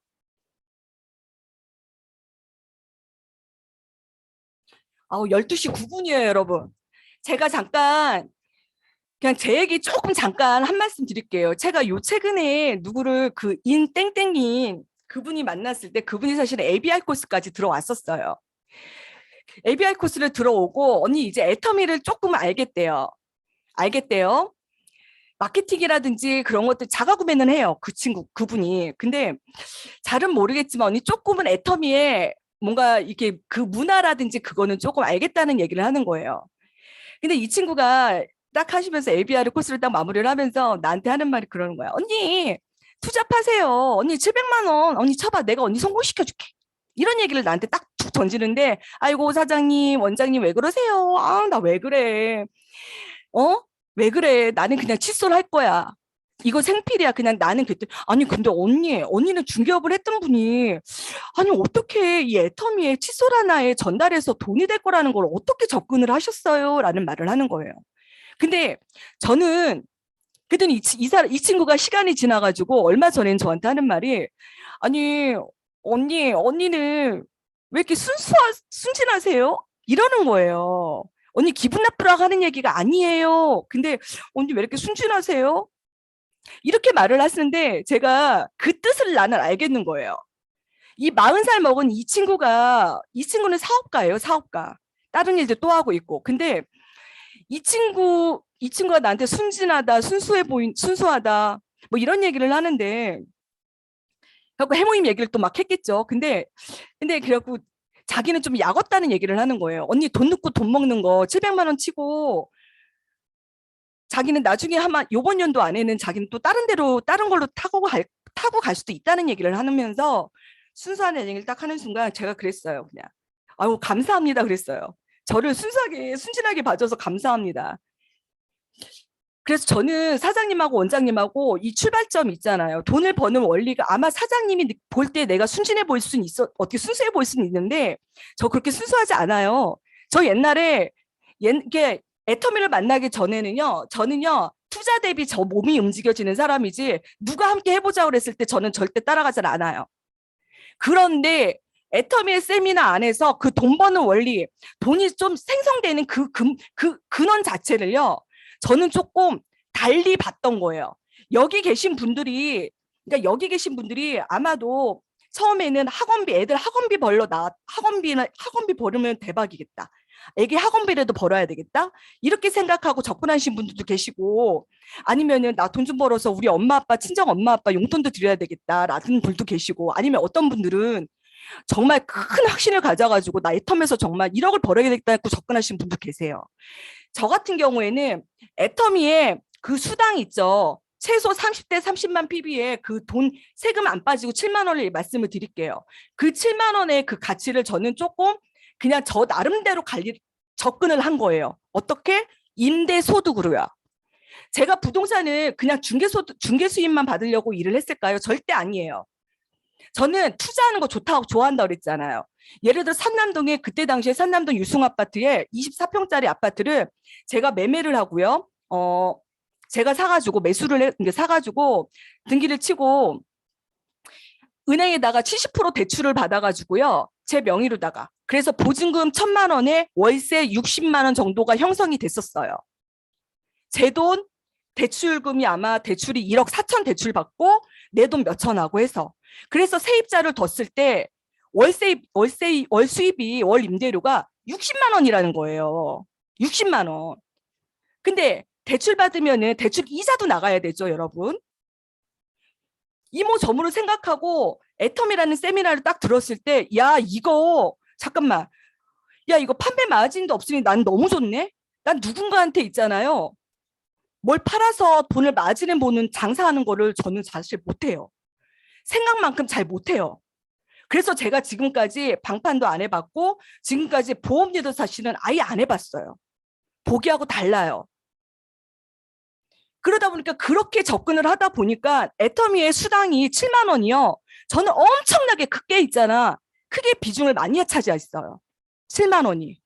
Speaker 1: 아우, 12시 9분이에요, 여러분. 제가 잠깐 그냥 제 얘기 조금 잠깐 한 말씀 드릴게요. 제가 최근에 누구를 그 인땡땡인 그분이 만났을 때 그분이 사실은 ABR 코스까지 들어왔었어요. ABR 코스를 들어오고 언니 이제 애터미를 조금 알겠대요. 마케팅이라든지 그런 것들 자가 구매는 해요. 그분이. 근데 잘은 모르겠지만 언니 조금은 애터미에 뭔가 이렇게 그 문화라든지 그거는 조금 알겠다는 얘기를 하는 거예요. 근데 이 친구가 딱 하시면서 ABR 코스를 딱 마무리를 하면서 나한테 하는 말이 그러는 거야. 언니 투잡하세요. 언니 700만 원 언니 쳐봐. 내가 언니 성공시켜줄게. 이런 얘기를 나한테 딱 툭 던지는데, 아이고 사장님 원장님 왜 그러세요? 아, 나 왜 그래? 왜 그래? 나는 그냥 칫솔 할 거야. 이거 생필이야. 그냥 나는 그때, 아니 근데 언니는 중개업을 했던 분이, 아니 어떻게 이 애터미에 칫솔 하나에 전달해서 돈이 될 거라는 걸 어떻게 접근을 하셨어요? 라는 말을 하는 거예요. 근데 저는 그랬더니 이 친구가 시간이 지나가지고 얼마 전엔 저한테 하는 말이, 아니 언니는 왜 이렇게 순진하세요? 이러는 거예요. 언니 기분 나쁘라고 하는 얘기가 아니에요. 근데 언니 왜 이렇게 순진하세요? 이렇게 말을 하시는데 제가 그 뜻을 나는 알겠는 거예요. 이 40살 먹은 이 친구는 사업가예요, 사업가. 다른 일들 또 하고 있고. 근데 이 친구가 나한테 순진하다, 순수하다, 뭐 이런 얘기를 하는데, 그래갖고 해모임 얘기를 또 막 했겠죠. 근데 그래갖고 자기는 좀 약었다는 얘기를 하는 거예요. 언니 돈 넣고 돈 먹는 거 700만 원 치고, 자기는 나중에 아마 요번 연도 안에는 자기는 또 다른 걸로 타고 갈 수도 있다는 얘기를 하면서 순수한 얘기를 딱 하는 순간 제가 그랬어요. 그냥 아유 감사합니다 그랬어요. 저를 순진하게 봐줘서 감사합니다. 그래서 저는 사장님하고 원장님하고 이 출발점 있잖아요. 돈을 버는 원리가 아마 사장님이 볼 때 내가 순진해 보일 수는 어떻게 순수해 보일 수는 있는데 저 그렇게 순수하지 않아요. 저 옛날에 이게 애터미를 만나기 전에는요. 저는요. 투자 대비 저 몸이 움직여지는 사람이지 누가 함께 해보자고 그랬을 때 저는 절대 따라가질 않아요. 그런데 애터미의 세미나 안에서 그 돈 버는 원리, 돈이 좀 생성되는 그 근원 자체를요. 저는 조금 달리 봤던 거예요. 여기 계신 분들이 아마도 처음에는 애들 학원비 학원비 벌으면 대박이겠다. 애기 학원비라도 벌어야 되겠다. 이렇게 생각하고 접근하신 분들도 계시고, 아니면은 나 돈 좀 벌어서 우리 엄마 아빠 친정 엄마 아빠 용돈도 드려야 되겠다라는 분도 계시고, 아니면 어떤 분들은 정말 큰 확신을 가져가지고 나 애텀에서 정말 1억을 벌어야 되겠다고 접근하신 분도 계세요. 저 같은 경우에는 애터미에 그 수당 있죠. 최소 30대 30만 PB에 그 돈 세금 안 빠지고 7만 원을 말씀을 드릴게요. 그 7만 원의 그 가치를 저는 조금 그냥 저 나름대로 접근을 한 거예요. 어떻게? 임대 소득으로요. 제가 부동산을 그냥 중개 수입만 받으려고 일을 했을까요? 절대 아니에요. 저는 투자하는 거 좋아한다고 그랬잖아요. 예를 들어 산남동에 그때 당시에 산남동 유승 아파트에 24평짜리 아파트를 제가 매매를 하고요. 제가 사가지고 사가지고 등기를 치고 은행에다가 70% 대출을 받아가지고요. 제 명의로다가. 그래서 보증금 1,000만 원에 월세 60만 원 정도가 형성이 됐었어요. 제 돈 대출금이 아마 대출이 1억 4천 대출 받고 내 돈 몇천하고 해서. 그래서 세입자를 뒀을 때 월 수입이 월 임대료가 60만 원이라는 거예요. 60만 원. 근데 대출 받으면은 대출 이자도 나가야 되죠, 여러분. 이모 저모를 생각하고 애텀이라는 세미나를 딱 들었을 때, 야, 이거 잠깐만. 야, 이거 판매 마진도 없으니 난 너무 좋네. 난 누군가한테 있잖아요. 뭘 팔아서 돈을 마진을 보는 장사하는 거를 저는 사실 못해요. 생각만큼 잘 못해요. 그래서 제가 지금까지 방판도 안 해봤고 지금까지 보험료도 사실은 아예 안 해봤어요. 보기하고 달라요. 그러다 보니까 그렇게 접근을 하다 보니까 애터미의 수당이 7만 원이요. 저는 엄청나게 크게 비중을 많이 차지했어요. 7만 원이.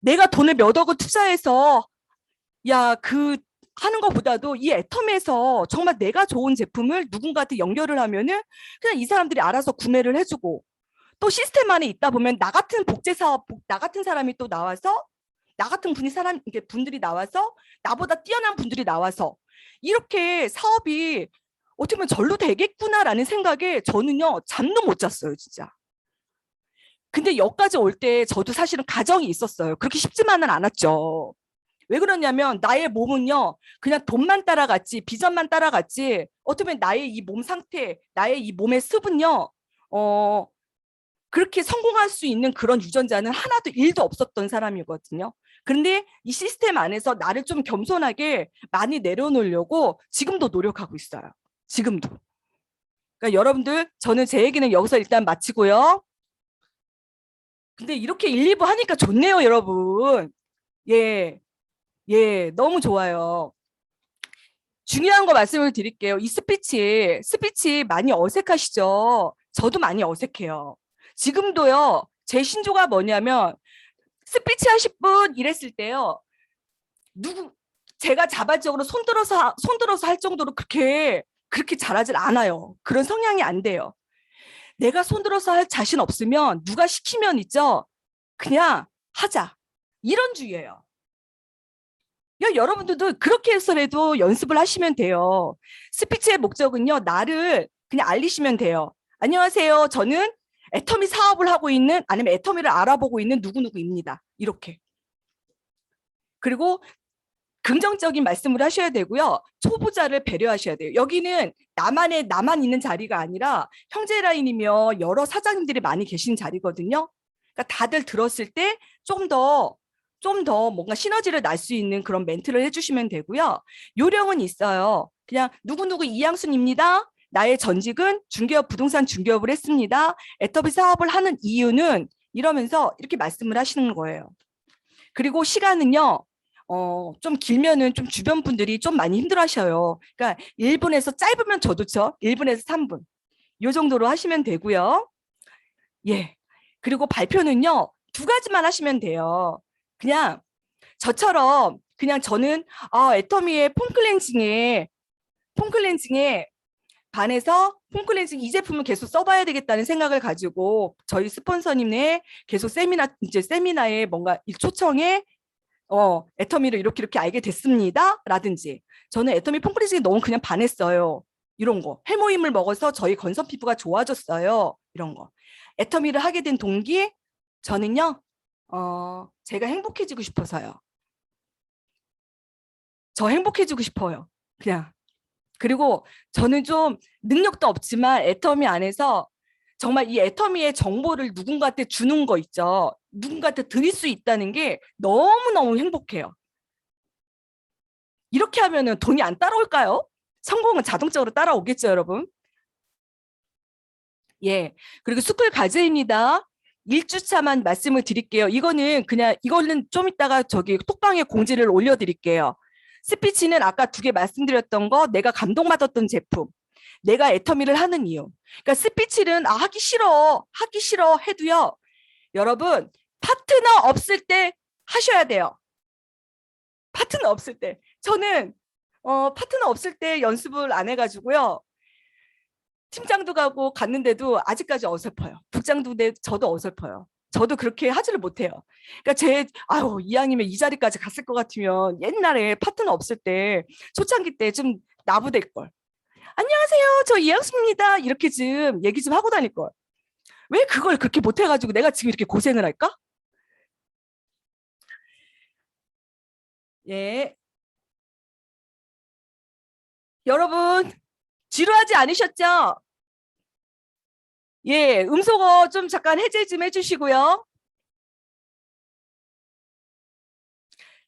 Speaker 1: 내가 돈을 몇 억을 투자해서 하는 것보다도 이 애텀에서 정말 내가 좋은 제품을 누군가한테 연결을 하면은 그냥 이 사람들이 알아서 구매를 해주고 또 시스템 안에 있다 보면 나 같은 나 같은 사람이 또 나와서 나 같은 분들이 나와서 나보다 뛰어난 분들이 나와서 이렇게 사업이 어떻게 보면 절로 되겠구나라는 생각에 저는요 잠도 못 잤어요 진짜. 근데 여기까지 올 때 저도 사실은 가정이 있었어요. 그렇게 쉽지만은 않았죠. 왜 그러냐면 나의 몸은요 그냥 돈만 따라갔지 비전만 따라갔지 어떻게 보면 나의 이 몸 상태 나의 이 몸의 습은요 그렇게 성공할 수 있는 그런 유전자는 하나도 1도 없었던 사람이거든요. 그런데 이 시스템 안에서 나를 좀 겸손하게 많이 내려놓으려고 지금도 노력하고 있어요. 지금도. 그러니까 여러분들 저는 제 얘기는 여기서 일단 마치고요. 근데 이렇게 1, 2부 하니까 좋네요 여러분. 예, 너무 좋아요. 중요한 거 말씀을 드릴게요. 이 스피치 많이 어색하시죠? 저도 많이 어색해요. 지금도요, 제 신조가 뭐냐면, 스피치 하실 분 이랬을 때요, 제가 자발적으로 손들어서 할 정도로 그렇게 잘하질 않아요. 그런 성향이 안 돼요. 내가 손들어서 할 자신 없으면 누가 시키면 있죠? 그냥 하자. 이런 주의예요. 여러분들도 그렇게 해서라도 연습을 하시면 돼요. 스피치의 목적은요. 나를 그냥 알리시면 돼요. 안녕하세요. 저는 애터미 사업을 하고 있는 아니면 애터미를 알아보고 있는 누구누구입니다. 이렇게. 그리고 긍정적인 말씀을 하셔야 되고요. 초보자를 배려하셔야 돼요. 여기는 나만 있는 자리가 아니라 형제 라인이며 여러 사장님들이 많이 계신 자리거든요. 그러니까 다들 들었을 때 좀 더 뭔가 시너지를 날 수 있는 그런 멘트를 해주시면 되고요. 요령은 있어요. 그냥 누구누구 이양순입니다. 나의 전직은 중개업 부동산 중개업을 했습니다. 애터미 사업을 하는 이유는 이러면서 이렇게 말씀을 하시는 거예요. 그리고 시간은요. 좀 길면은 좀 주변 분들이 좀 많이 힘들어 하셔요. 그러니까 1분에서 짧으면 저 좋죠. 1분에서 3분. 요 정도로 하시면 되고요. 예. 그리고 발표는요. 2가지만 하시면 돼요. 그냥 저처럼 그냥 저는 애터미의 폼클렌징에 반해서 폼클렌징 이 제품을 계속 써봐야 되겠다는 생각을 가지고 저희 스폰서님의 계속 세미나에 뭔가 초청에 애터미를 이렇게 알게 됐습니다. 라든지 저는 애터미 폼클렌징에 너무 그냥 반했어요. 이런 거. 해모임을 먹어서 저희 건선 피부가 좋아졌어요. 이런 거. 애터미를 하게 된 동기 저는요. 제가 행복해지고 싶어서요. 저 행복해지고 싶어요. 그냥. 그리고 저는 좀 능력도 없지만 애터미 안에서 정말 이 애터미의 정보를 누군가한테 주는 거 있죠. 누군가한테 드릴 수 있다는 게 너무너무 행복해요. 이렇게 하면은 돈이 안 따라올까요? 성공은 자동적으로 따라오겠죠, 여러분? 예. 그리고 스쿨 과제입니다. 1주차만 말씀을 드릴게요. 이거는 좀 이따가 저기 톡방에 공지를 올려드릴게요. 스피치는 아까 2개 말씀드렸던 거, 내가 감동받았던 제품, 내가 애터미를 하는 이유. 그러니까 스피치는 하기 싫어 해도요. 여러분 파트너 없을 때 하셔야 돼요. 파트너 없을 때. 저는 파트너 없을 때 연습을 안 해가지고요. 팀장도 가고 갔는데도 아직까지 어설퍼요. 국장도 저도 어설퍼요. 저도 그렇게 하지를 못해요. 그러니까 이왕이면 이 자리까지 갔을 것 같으면 옛날에 파트너 없을 때 초창기 때 좀 나부될 걸. 안녕하세요, 저 이양수입니다. 이렇게 좀 얘기 좀 하고 다닐 걸. 왜 그걸 그렇게 못해가지고 내가 지금 이렇게 고생을 할까? 예. 여러분 지루하지 않으셨죠? 예, 음소거 좀 잠깐 해제 좀 해주시고요.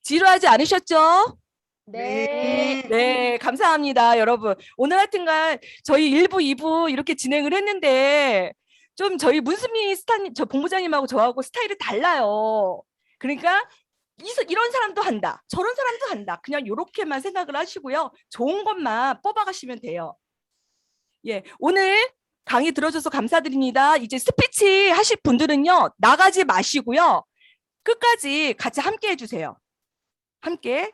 Speaker 1: 지루하지 않으셨죠?
Speaker 2: 네.
Speaker 1: 네, 감사합니다, 여러분. 오늘 하여튼간 저희 1부, 2부 이렇게 진행을 했는데 좀 저희 문수미 저 본부장님하고 저하고 스타일이 달라요. 그러니까 이런 사람도 한다, 저런 사람도 한다. 그냥 이렇게만 생각을 하시고요. 좋은 것만 뽑아가시면 돼요. 예, 오늘 강의 들어줘서 감사드립니다. 이제 스피치 하실 분들은요, 나가지 마시고요. 끝까지 같이 함께 해주세요. 함께.